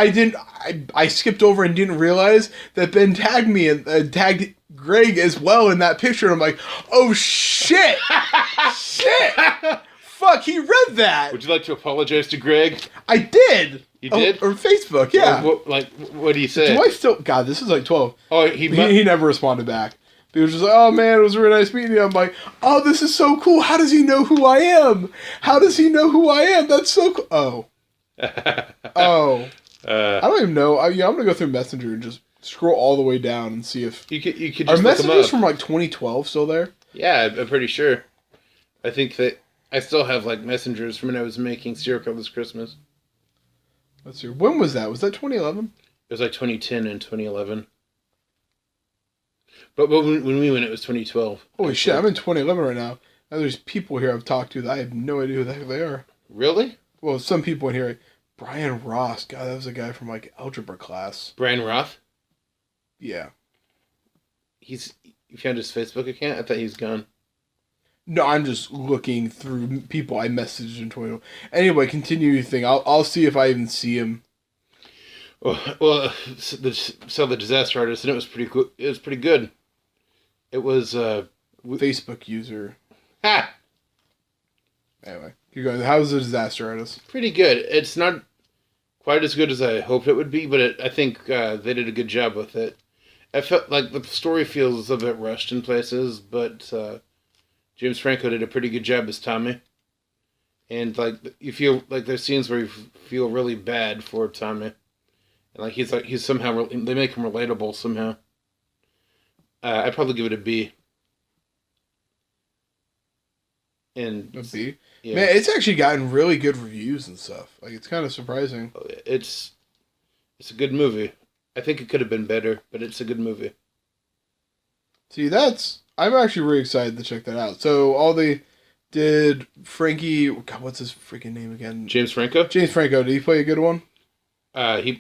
I skipped over and didn't realize that Ben tagged me and tagged Greg as well in that picture. And I'm like, oh, shit. Shit. Fuck, he read that. Would you like to apologize to Greg? I did. You did? Or Facebook, yeah. What do you say? Do I still... God, this is like 12. Oh, he never responded back. He was just like, oh man, it was a really nice meeting you. I'm like, oh, this is so cool. How does he know who I am? How does he know who I am? That's so cool. Oh. I don't even know. I'm going to go through Messenger and just scroll all the way down and see if... You could just are look messages from like 2012 still there? Yeah, I'm pretty sure. I think that I still have like messengers from when I was making Serial Killers Christmas. Let's see. When was that? Was that 2011? It was like 2010 and 2011. But when we went, it was 2012. Holy shit, I'm in 2011 right now. Now there's people here I've talked to that I have no idea who the heck they are. Really? Well, some people in here. Brian Ross. God, that was a guy from like algebra class. Brian Roth? Yeah. You found his Facebook account? I thought he's gone. No, I'm just looking through people I messaged in 20. Anyway, continue your thing. I'll see if I even see him. Well, the Disaster Artist, and it was pretty good. It was pretty good. It was Facebook user. Ha! Anyway, keep going. How's the Disaster Artist? Pretty good. It's not quite as good as I hoped it would be, but I think they did a good job with it. I felt like the story feels a bit rushed in places, but James Franco did a pretty good job as Tommy. And like you feel like there's scenes where you feel really bad for Tommy, and like he's somehow they make him relatable somehow. I'd probably give it a B. And a B? Yeah. Man, it's actually gotten really good reviews and stuff. Like it's kind of surprising. It's a good movie. I think it could have been better, but it's a good movie. See, I'm actually really excited to check that out. So did Frankie, God, what's his freaking name again? James Franco? James Franco, did he play a good one? A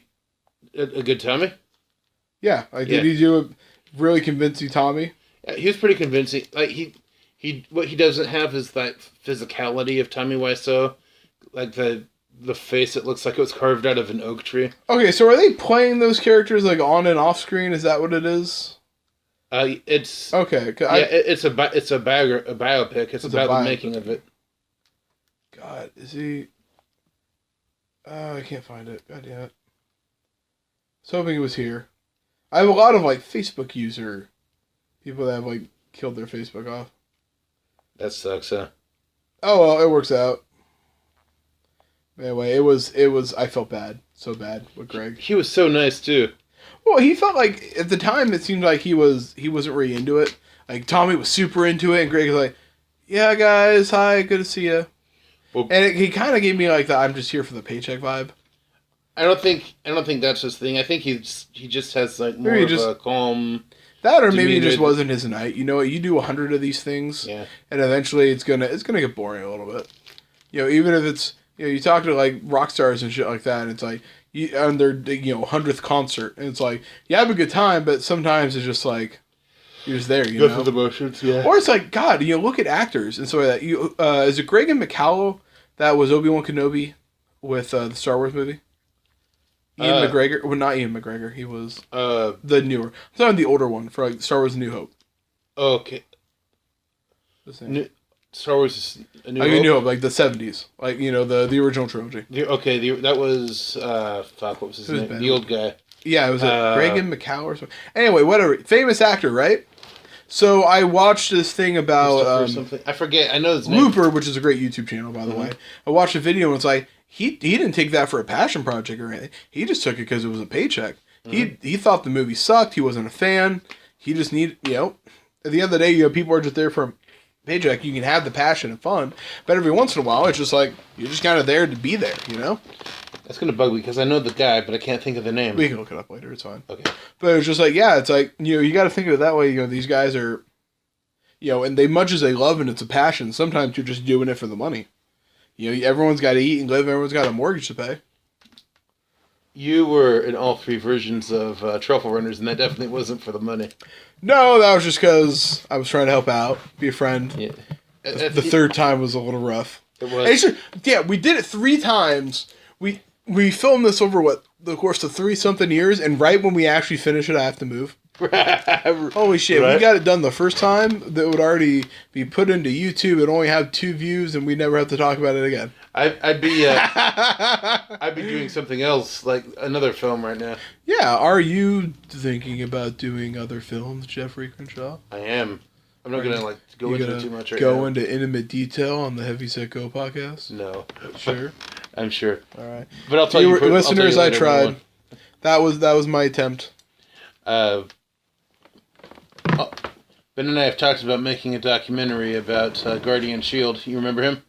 good Tommy? Yeah, did he do a really convincing Tommy? Yeah, he was pretty convincing. Like what he doesn't have is that physicality of Tommy Wiseau, like the face. It looks like it was carved out of an oak tree. Okay, so are they playing those characters like on and off screen? Is that what it is? It's okay. It's a biopic. It's about the making of it. God, is he? I can't find it. God damn it. I was hoping it was here. I have a lot of like Facebook user people that have like killed their Facebook off. That sucks, huh? Oh well, it works out. Anyway, it was. I felt bad, so bad with Greg. He was so nice too. Well, he felt like at the time it seemed like he wasn't really into it. Like Tommy was super into it, and Greg was like, "Yeah, guys, hi, good to see you." Well, and he kind of gave me like the "I'm just here for the paycheck" vibe. I don't think that's his thing. I think he just has like more of a calm. That or maybe it just wasn't his night. You know what? You do 100 of these things, yeah, and eventually it's gonna get boring a little bit. Even if it's you talk to like rock stars and shit like that, and it's like on their 100th concert, and it's like you have a good time, but sometimes it's just like you're just there. Go through the motions, yeah. Or it's like God, look at actors and so that is it Greg and McCallum that was Obi-Wan Kenobi with the Star Wars movie? Ian McGregor. Well, not Ian McGregor. He was the newer. I'm talking the older one for like Star Wars: A New Hope. Okay. Star Wars A New Like Hope? you know, like the 70s, like the original trilogy. That was fuck. What was his Who's name? Ben? The old guy. Yeah, it was Reagan McCall or something. Anyway, whatever. Famous actor, right? So I watched this thing about something. I forget. I know his name. Looper, which is a great YouTube channel, by the way. I watched a video and it's like he didn't take that for a passion project or anything. He just took it because it was a paycheck. He thought the movie sucked. He wasn't a fan. He just needed, at the end of the day, people are just there for a paycheck. You can have the passion and fun, but every once in a while, it's just like you're just kind of there to be there, That's gonna bug me because I know the guy, but I can't think of the name. We can look it up later. It's fine. Okay. But it's just like, yeah, it's like, you got to think of it that way. These guys are, and they, much as they love and it's a passion, sometimes you're just doing it for the money. Everyone's got to eat and live. Everyone's got a mortgage to pay. You were in all three versions of Truffle Runners, and that definitely wasn't for the money. No, that was just because I was trying to help out, be a friend. Yeah. The third time was a little rough. It was. We did it 3 times. We filmed this over the course of 30-something years, and right when we actually finish it, I have to move. Holy shit! Right? We got it done the first time. That would already be put into YouTube. It'd only have 2 views, and we never have to talk about it again. I'd be doing something else, like another film right now. Yeah, are you thinking about doing other films, Jeffrey Crenshaw? I am. I'm not gonna go into it too much right now. now. Into intimate detail on the Heavy Set Go podcast? No. Sure. I'm sure. All right. But I'll tell you, listeners. I tried. That was my attempt. Ben and I have talked about making a documentary about Guardian Shield. You remember him?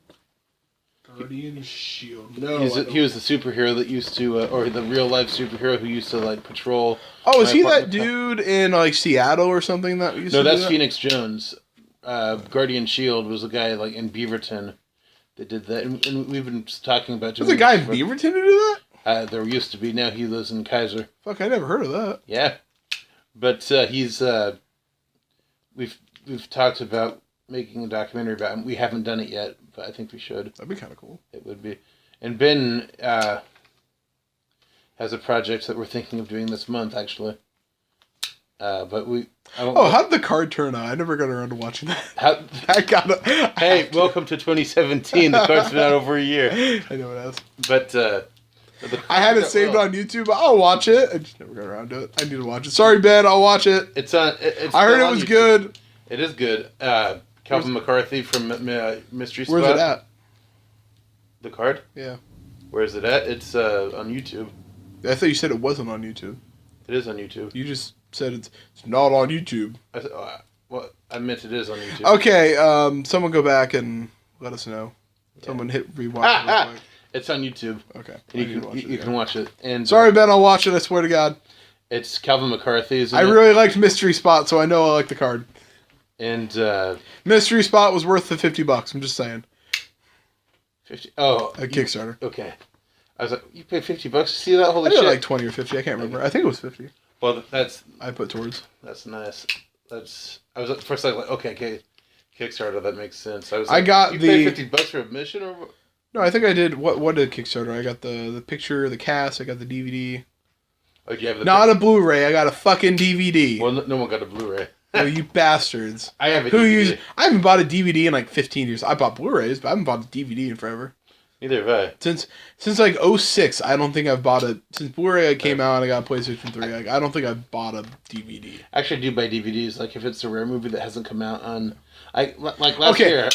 Guardian Shield. No. He was the superhero that used to, or the real life superhero who used to patrol. Oh, is he that dude in Seattle or something that used to? No, that's Phoenix Jones. Guardian Shield was a guy in Beaverton that did that, and we've been talking about. There's a guy in Beaverton to do that. There used to be. Now he lives in Kaiser. Fuck, I never heard of that. Yeah, but he's. We've talked about making a documentary about him. We haven't done it yet, but I think we should. That'd be kind of cool. It would be. And Ben has a project that we're thinking of doing this month, actually. But we. How did the card turn out? I never got around to watching that. Hey, welcome to 2017. The card's been out over a year. I know it has. But I had it saved on YouTube. I'll watch it. I just never got around to it. I need to watch it. Sorry, Ben. I'll watch it. It's on. I heard it was YouTube. good. It is good. Calvin McCarthy from Mystery Spot. Where's it at? The card? Yeah. Where is it at? It's on YouTube. I thought you said it wasn't on YouTube. It is on YouTube. You just said it's not on YouTube. I meant it is on YouTube. Okay, someone go back and let us know. Yeah. Someone hit rewind real quick. It's on YouTube. Okay. You can watch it. And sorry, Ben, I'll watch it, I swear to God. It's Calvin McCarthy, I really liked Mystery Spot, so I know I like the card. And Mystery Spot was worth the $50. I'm just saying. 50. Oh, a Kickstarter. Okay. I was like, you paid $50 to see that? Holy shit! Like 20 or 50. I can't remember. I think it was 50. Well, that's I put towards. That's nice. I was at first like okay, Kickstarter. That makes sense. I was. I got you paid $50 for admission or. No, I think I did. What did Kickstarter? I got the picture, the cast. I got the DVD. Oh, you have not a Blu-ray. I got a fucking DVD. Well, no one got a Blu-ray. Oh, you bastards! I have a DVD. I haven't bought a DVD in 15 years. I bought Blu-rays, but I haven't bought a DVD in forever. Neither have I. Since 06, I don't think I've bought a. Since Blu-ray came out and I got a PlayStation 3, I don't think I've bought a DVD. Actually, I do buy DVDs. If it's a rare movie that hasn't come out on, last year.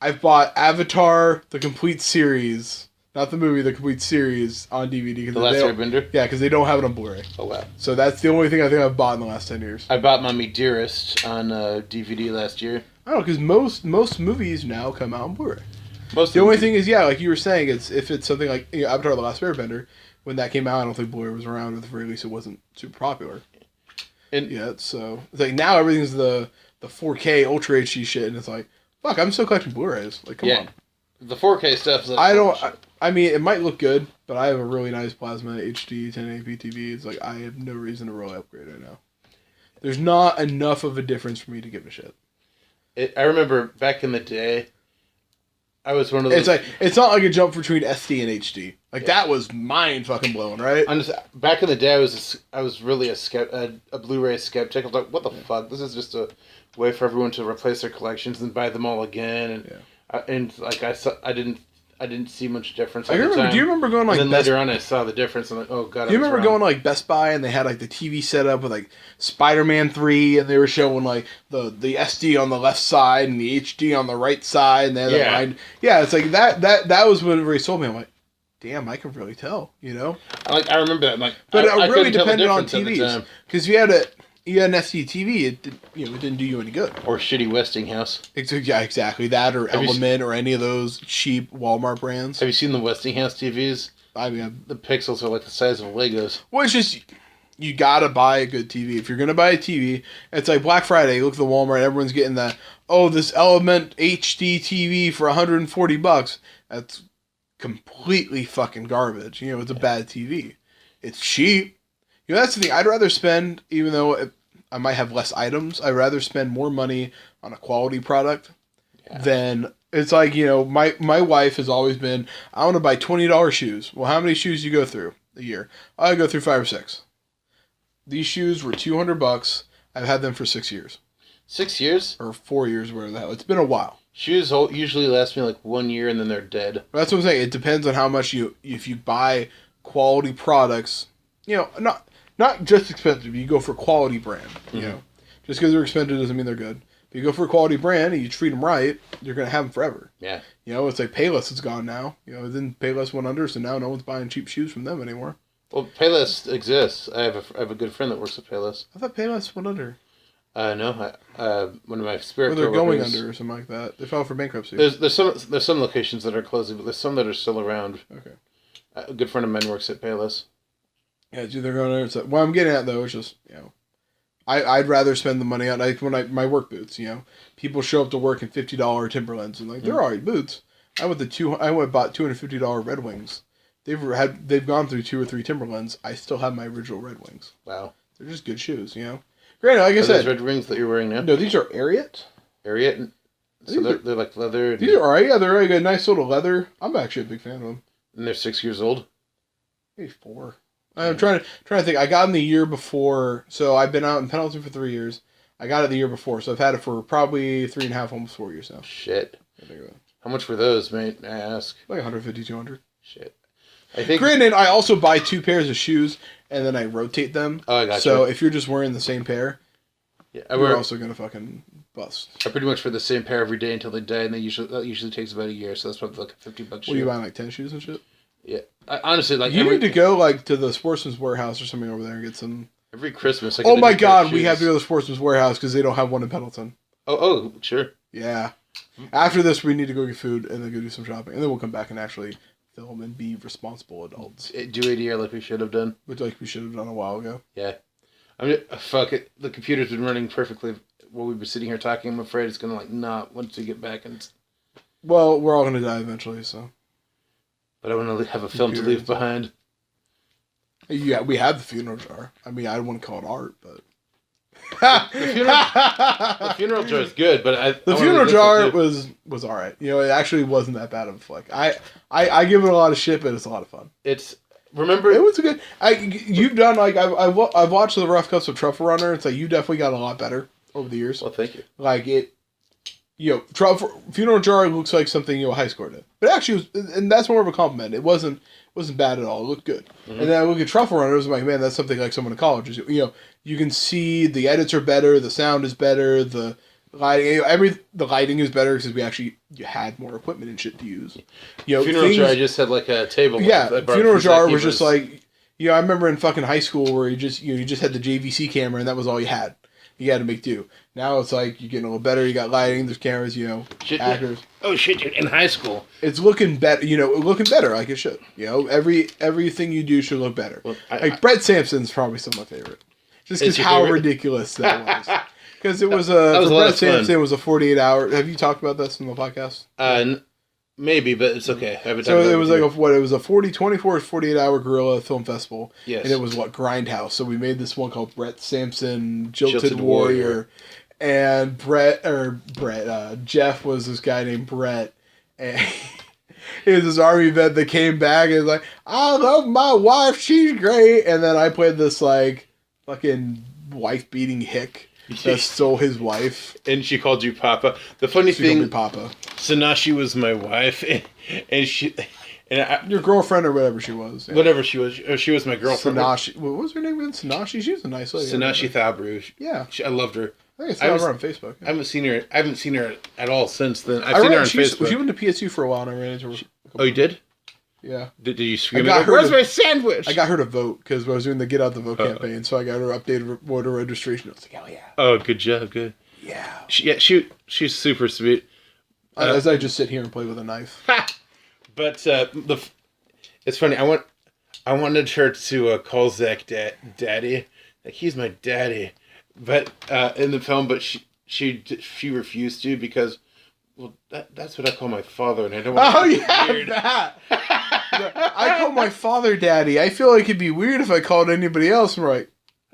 I've bought Avatar, the complete series. Not the movie, the complete series on DVD. The Last Airbender? Yeah, because they don't have it on Blu-ray. Oh, wow. So that's the only thing I think I've bought in the last 10 years. I bought Mommy Dearest on DVD last year. I don't know, because most movies now come out on Blu-ray. The only thing is, like you were saying, if it's something like Avatar: The Last Airbender, when that came out, I don't think Blu-ray was around. At the very least, it wasn't super popular yet. So it's now everything's the 4K Ultra HD shit, and it's fuck, I'm still collecting Blu-rays. Come on. The 4K stuff. I mean, it might look good, but I have a really nice plasma HD 1080p TV. It's I have no reason to really upgrade right now. There's not enough of a difference for me to give a shit. I remember back in the day. I was one of those. It's like it's not like a jump between SD and HD. Like that was mind fucking blowing, right? I'm just back in the day. I was really a Blu-ray skeptic. I was like, what the fuck? This is just a way for everyone to replace their collections and buy them all again. And I didn't see much difference. I remember. Do you remember going like? And then later on, I saw the difference. I'm like, oh god. Do you remember going to like Best Buy and they had like the TV set up with like Spider-Man 3 and they were showing like the SD on the left side and the HD on the right side and they had that line. Yeah, it's like that was what really sold me. I'm like, damn, I can really tell, you know. I remember that. Like, but I it really depended on difference TVs because you had an SD TV, it didn't do you any good. Or shitty Westinghouse. Yeah, exactly that, or Element, or any of those cheap Walmart brands. Have you seen the Westinghouse TVs? I mean, the pixels are like the size of Legos. Well, it's just you gotta buy a good TV. If you're gonna buy a TV, it's like Black Friday. You look at the Walmart, everyone's getting that. Oh, this Element HD TV for $140. That's completely fucking garbage. You know, it's a bad TV. It's cheap. You know, that's the thing. I'd rather spend, even though I might have less items, I'd rather spend more money on a quality product than... It's like, you know, my wife has always been, I want to buy $20 shoes. Well, how many shoes do you go through a year? I go through 5 or 6. These shoes were $200. I've had them for 6 years. 6 years? Or 4 years, whatever the hell. It's been a while. Shoes usually last me like 1 year and then they're dead. That's what I'm saying. It depends on how much if you buy quality products, you know, not just expensive. You go for quality brand. You know, just because they're expensive doesn't mean they're good. If you go for a quality brand and you treat them right, you're gonna have them forever. Yeah. You know, it's like Payless is gone now. You know, then Payless went under, so now no one's buying cheap shoes from them anymore. Well, Payless exists. I have a good friend that works at Payless. I thought Payless went under. No. One of my spirit. Or they're going under or something like that. They filed for bankruptcy. There's some locations that are closing, but there's some that are still around. Okay. A good friend of mine works at Payless. Yeah, it's either going under. So, what I'm getting at though is just, you know, I'd rather spend the money on my work boots. You know, people show up to work in $50 Timberlands and like they're alright boots. I went and bought $250 Red Wings. They've gone through 2 or 3 Timberlands. I still have my original Red Wings. Wow, they're just good shoes. You know, granted, like I said, those Red Wings that you're wearing now. No, these are Ariat. Ariat. So they're like leather. These are alright. Yeah, they're like a nice little leather. I'm actually a big fan of them. And they're 6 years old. Maybe 4. I'm trying to think. I got them the year before, so I've been out in Pendleton for 3 years. I got it the year before, so I've had it for probably 3.5, almost 4 years now. Shit. How much were those, mate? May I ask? Like 150, 200. Shit. I think. Granted, I also buy 2 pairs of shoes and then I rotate them. Oh, I got you. So if you're just wearing the same pair, you're also gonna fucking bust. I pretty much wear the same pair every day until they die, and that usually takes about a year. So that's probably like a $50 shoe. Well, you buy like 10 shoes and shit. Yeah, honestly, like you need to go like to the Sportsman's Warehouse or something over there and get some. Every Christmas, oh my god, we have to go to the Sportsman's Warehouse because they don't have one in Pendleton. Oh, sure. Yeah. After this, we need to go get food and then go do some shopping, and then we'll come back and actually film and be responsible adults. Do a year like we should have done. Like we should have done a while ago. Yeah. I mean, fuck it. The computer's been running perfectly while we've been sitting here talking. I'm afraid it's gonna not once we get back and. Well, we're all gonna die eventually, so. But I want to have a film to leave behind. Yeah, we have the funeral jar. I mean, I don't want to call it art, but the funeral jar is good. But the funeral jar was all right. You know, it actually wasn't that bad of a flick. I give it a lot of shit, but it's a lot of fun. It was a good. You've done like I've watched the rough cuts of Truffle Runner. It's like you definitely got a lot better over the years. Well, thank you. Like it. You know, funeral jar looks like something a high score did, but actually, and that's more of a compliment. It wasn't bad at all. It looked good. Mm-hmm. And then I look at Truffle Runners, I'm like, man, that's something like someone in college. You know, you can see the edits are better, the sound is better, the lighting, the lighting is better because you had more equipment and shit to use. You know, funeral jar, I just had like a table. Yeah, funeral jar was just like, you know, I remember in fucking high school where you just had the JVC camera and that was all you had. You had to make do. Now it's like you're getting a little better. You got lighting. There's cameras. You know, actors. Oh shit! You're in high school. It's looking better. You know, looking better like it should. You know, everything you do should look better. Well, like Brett Sampson's probably still my favorite, just because how ridiculous that was. Because it was Brett Sampson was a 48-hour. Have you talked about this in the podcast? Maybe, but it's okay. So it was like it was a 24 or 48-hour guerrilla film festival. Yes. And it was Grindhouse. So we made this one called Brett Sampson Jilted Warrior. And Jeff was this guy named Brett. And he was this army vet that came back and was like, I love my wife, she's great. And then I played this like fucking wife beating hick that stole his wife. And she called you Papa. The funny She called thing, me Papa. Sanashi was my wife, and she, Your girlfriend or whatever she was. Yeah. Whatever she was my girlfriend. Sanashi. What was her name again? Sanashi? She was a nice lady. Sanashi Thabru. Yeah. I loved her. I think I saw her on Facebook. Yeah. I haven't seen her at all since then. I've seen her on Facebook. She went to PSU for a while and I ran into her. Oh, you did? Yeah. Did you scream at her? Where's my sandwich? I got her to vote because I was doing the Get Out the Vote campaign, so I got her updated voter registration. I was like, hell yeah. Oh, good job. Good. Yeah. She's super sweet. As I just sit here and play with a knife. But it's funny. I wanted her to call Zach daddy. Like, he's my daddy. But in the film, but she refused to because, well, that's what I call my father, and I don't want to be weird. That. I call my father daddy. I feel like it'd be weird if I called anybody else. I'm like,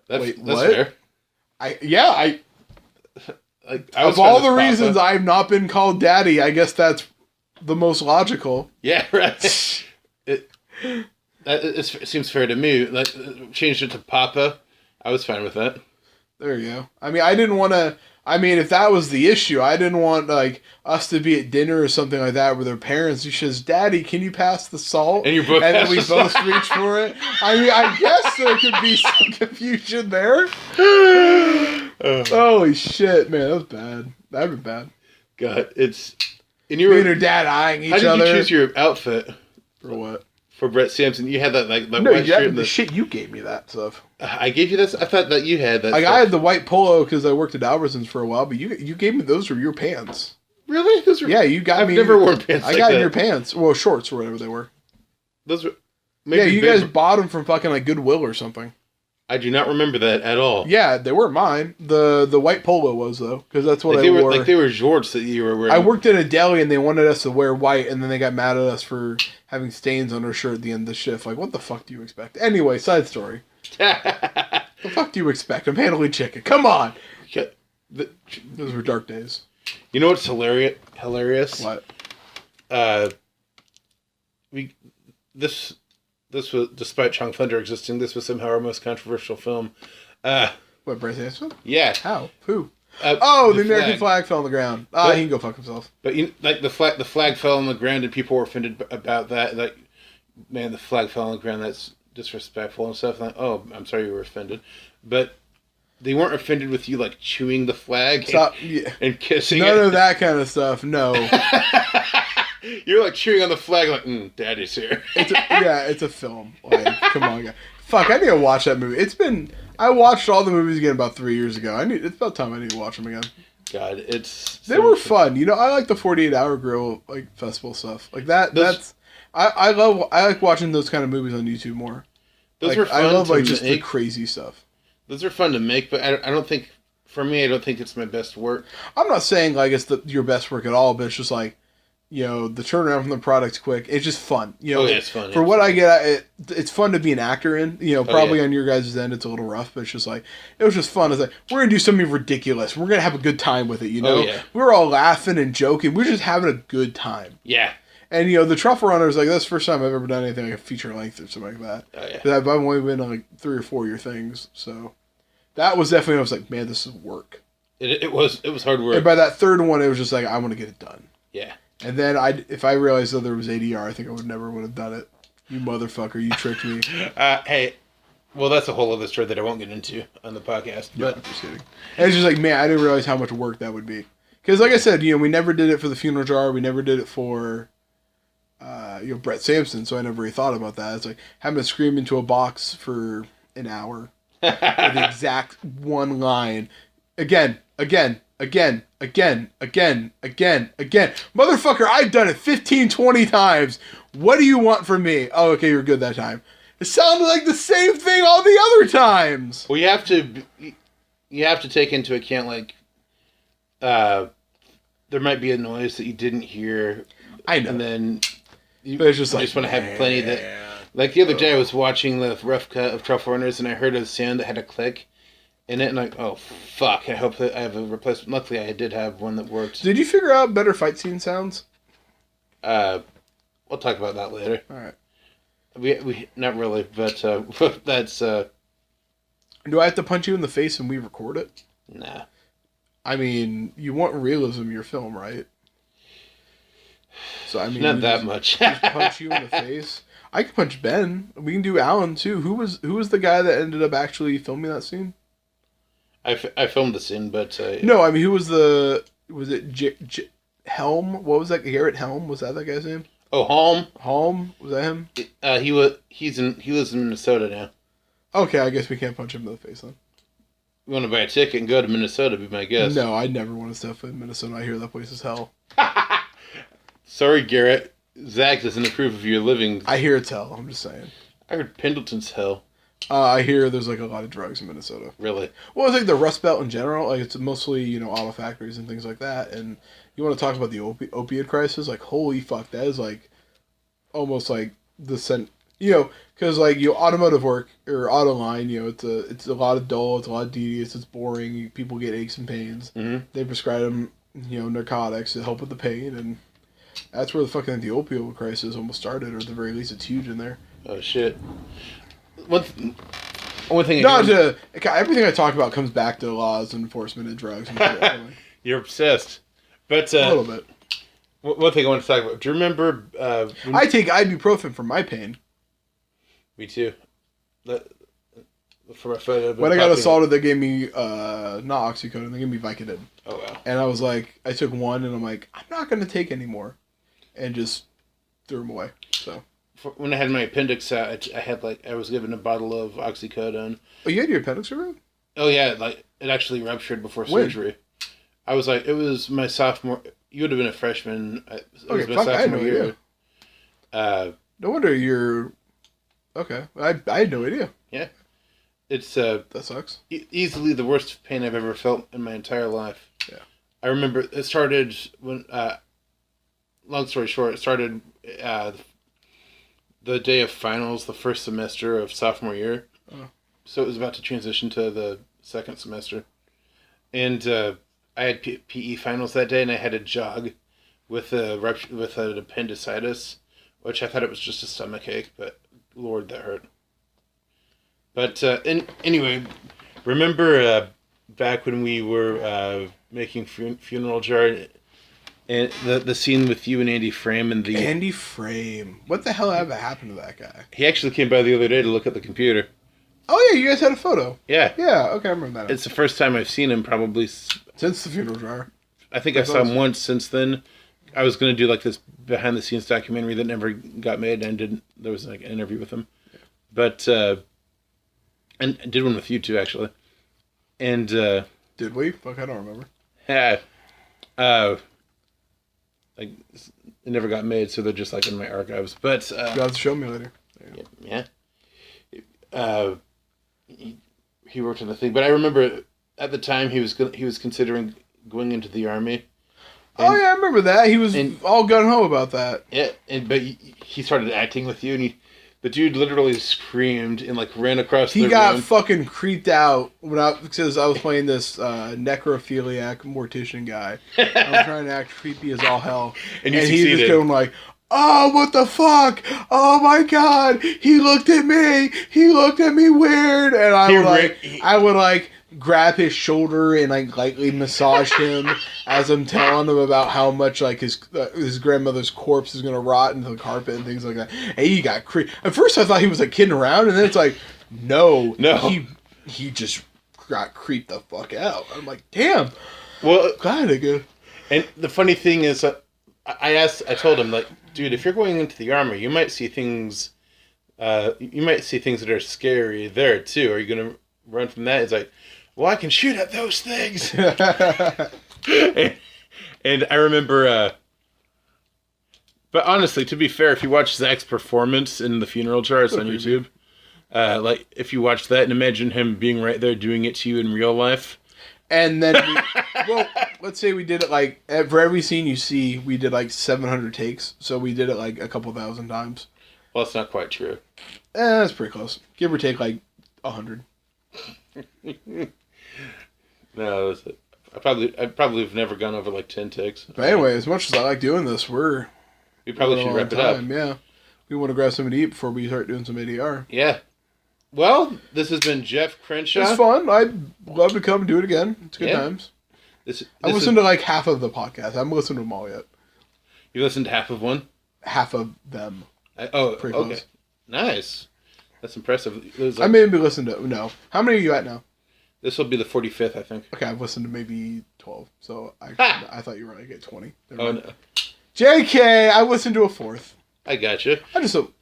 that's what? Fair. Of all the reasons I've not been called daddy, I guess that's the most logical. Yeah, right. It seems fair to me. Like, changed it to Papa. I was fine with that. There you go. I mean, I didn't want to. I mean, if that was the issue, I didn't want like us to be at dinner or something like that with their parents. She says, "Daddy, can you pass the salt?" And you both and then we both reach for it. I mean, I guess there could be some confusion there. Holy shit, man, that was bad. That'd be bad. God, it's. And you and her dad eyeing each other. How did you choose your outfit? For what? For Brett Sampson, you had that no, white shirt. The shit you gave me that stuff. I gave you this. I thought that you had that. Like stuff. I had the white polo because I worked at Albertsons for a while, but you gave me those were your pants. Really? Those were. Yeah, you got me. I've never worn pants. I got in your pants. Well, shorts or whatever they were. Those were. Yeah, you guys bought them from fucking like Goodwill or something. I do not remember that at all. Yeah, they weren't mine. The white polo was though, because that's what I wore. Like they were jorts that you were wearing. I worked in a deli and they wanted us to wear white, and then they got mad at us for having stains on our shirt at the end of the shift. Like, what the fuck do you expect? Anyway, side story. The fuck do you expect? I'm handling chicken. Come on. Those were dark days. You know what's hilarious? What? This was, despite Chong Thunder existing, this was somehow our most controversial film. What, Bryce Hanson? Yeah. How? Who? The American flag fell on the ground. He can go fuck himself. But the flag fell on the ground, and people were offended about that. Like, man, the flag fell on the ground. That's disrespectful and stuff. Like, oh, I'm sorry you were offended, but they weren't offended with you like chewing the flag and kissing None of that kind of stuff. No. You're like chewing on the flag, like, Daddy's here. It's a film. Like, come on, guys. Fuck, I need to watch that movie. I watched all the movies again about 3 years ago. It's about time I need to watch them again. God, they were fun. You know, I like the 48 Hour Grill like festival stuff. Like that. I like watching those kind of movies on YouTube more. Those are fun. I love like just the crazy stuff. Those are fun to make, but I don't think for me, I don't think it's my best work. I'm not saying like it's your best work at all, but it's just like, you know, the turnaround from the product's quick. It's just fun. You know, it's fun. For what I get, it's fun to be an actor in. You know, probably on your guys' end, it's a little rough, but it's just like, it was just fun. It's like, we're going to do something ridiculous. We're going to have a good time with it, you know? We're all laughing and joking. We're just having a good time. Yeah. And, you know, the Truffle Runners, like, that's the first time I've ever done anything like a feature length or something like that. Oh, yeah. Because I've only been on, like, 3 or 4 of your things. So, that was definitely, I was like, man, this is work. It was hard work. And by that third one, it was just like, I want to get it done. Yeah. And then if I realized that there was ADR, I think I never would have done it. You motherfucker, you tricked me. Hey, well, that's a whole other story that I won't get into on the podcast. But I'm just kidding. And it's just like, man, I didn't realize how much work that would be. Because like I said, you know, we never did it for the Funeral Jar. We never did it for, Brett Sampson. So I never really thought about that. It's like having to scream into a box for an hour. For the exact one line. Again. Motherfucker, I've done it 15, 20 times. What do you want from me? Oh, okay, you're good that time. It sounded like the same thing all the other times. Well, you have to take into account, like, there might be a noise that you didn't hear. I know. And then you just want to have plenty that... Like, the other day I was watching the rough cut of Truffle Runners, and I heard a sound that had a click in it, and like, oh, fuck, I hope that I have a replacement. Luckily, I did have one that worked. Did you figure out better fight scene sounds? We'll talk about that later. All right. We not really, but that's Do I have to punch you in the face and we record it? nah. I mean, you want realism in your film, right? So I mean, Not that much. just punch you in the face. I can punch Ben. We can do Alan too. Who was the guy that ended up actually filming that scene? I filmed the scene, but No, I mean, who was it Helm? What was that? Garrett Helm? Was that guy's name? oh, Holm. Holm? Was that him? He lives in Minnesota now. Okay, I guess we can't punch him in the face then. You want to buy a ticket and go to Minnesota? Be my guest. No, I never want to step foot in Minnesota. I hear that place is hell. Sorry, Garrett. Zach doesn't approve of your living. I hear it's hell. I'm just saying. I heard Pendleton's hell. I hear there's like a lot of drugs in Minnesota. Really? Well, it's like the Rust Belt in general. Like it's mostly auto factories and things like that. And you want to talk about the opiate crisis? Like holy fuck, that is like almost like the because like automotive work or auto line, it's a lot of dull, it's a lot of tedious, it's boring. People get aches and pains. Mm-hmm. They prescribe them narcotics to help with the pain, and that's where the opioid crisis almost started, or at the very least, it's huge in there. Oh shit. One thing. Everything I talk about comes back to laws, enforcement, and drugs. And shit. You're obsessed, but a little bit. One thing I want to talk about. Do you remember? I take ibuprofen for my pain. Me too. For my photo. When I got assaulted, they gave me not oxycodone, they gave me Vicodin. Oh wow. And I was like, I took one, and I'm like, I'm not gonna take any more, and just threw them away. So. When I had my appendix out, I was given a bottle of oxycodone. Oh, you had your appendix removed? Oh yeah, like it actually ruptured before surgery. I was like, it was my sophomore. You would have been a freshman. It was my sophomore year. No wonder you're. Okay, I had no idea. Yeah, it's that sucks. Easily the worst pain I've ever felt in my entire life. Yeah, I remember it started when. Long story short, it started the day of finals, the first semester of sophomore year. Oh. So it was about to transition to the second semester, and I had PE finals that day, and I had to jog with an appendicitis, which I thought it was just a stomach ache, but Lord, that hurt. But anyway, remember back when we were making Funeral Jar, and the scene with you and Andy Frame and the Andy Frame. What the hell ever happened to that guy? He actually came by the other day to look at the computer. Oh yeah, you guys had a photo. Yeah. Yeah. Okay, I remember that. It's the first time I've seen him probably since the Funeral Jar. I think I saw him once since then. I was going to do like this behind the scenes documentary that never got made, and didn't. There was like an interview with him, but and I did one with you too actually, and did we? Fuck, I don't remember. Yeah, like it never got made, so they're just like in my archives. But you have to show me later. Yeah. He worked on the thing, but I remember at the time he was considering going into the army. Oh yeah, I remember that. He was all gun ho about that. Yeah, but he started acting with you, and the dude literally screamed and like ran across the room. He got fucking creeped out because I was playing this necrophiliac mortician guy. I was trying to act creepy as all hell, and he just going like, "Oh, what the fuck? Oh my god! He looked at me. He looked at me weird." And I would grab his shoulder and like lightly massage him as I'm telling him about how much like his grandmother's corpse is gonna rot into the carpet and things like that. Hey, he got creeped. At first, I thought he was like kidding around, and then it's like, no, he just got creeped the fuck out. I'm like, damn. Well, God, again. And the funny thing is, I told him like, dude, if you're going into the army, you might see things. You might see things that are scary there too. Are you gonna run from that? It's like, well, I can shoot at those things. and I remember, but honestly, to be fair, if you watch Zach's performance in the Funeral Jar, it's on YouTube. Like if you watch that and imagine him being right there doing it to you in real life. And then, let's say we did it like, for every scene you see, we did like 700 takes. So we did it like a couple thousand times. Well, that's not quite true. That's pretty close. Give or take like 100. No, I probably have never gone over like 10 takes. But anyway, as much as I like doing this, we're We probably should wrap it up. Yeah. We want to grab something to eat before we start doing some ADR. Yeah. Well, this has been Jeff Crenshaw. It's fun. I'd love to come and do it again. It's good times. I listened to like half of the podcast. I haven't listened to them all yet. You listened to half of one? Half of them. Okay. Nice. That's impressive. I maybe listened to... No. How many are you at now? This will be the 45th, I think. Okay, I've listened to maybe 12. So I thought you were like at 20. Oh, no. JK! I listened to a fourth. I gotcha.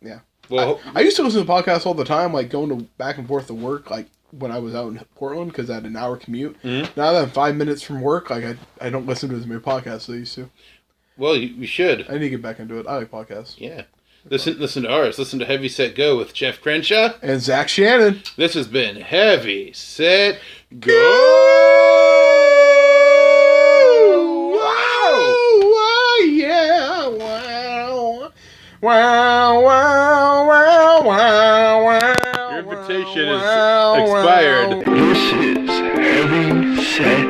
Yeah. Well, I used to listen to podcasts all the time, like going back and forth to work, like when I was out in Portland, because I had an hour commute. Mm-hmm. Now that I'm 5 minutes from work, like I don't listen to as many podcasts as I used to. Well, you should. I need to get back into it. I like podcasts. Yeah. Listen to ours. Listen to Heavy Set Go with Jeff Crenshaw. And Zach Shannon. This has been Heavy Set Go! Wow! Yeah! Wow! Wow! Wow! Wow! Wow! Wow! Your invitation is expired. This is Heavy Set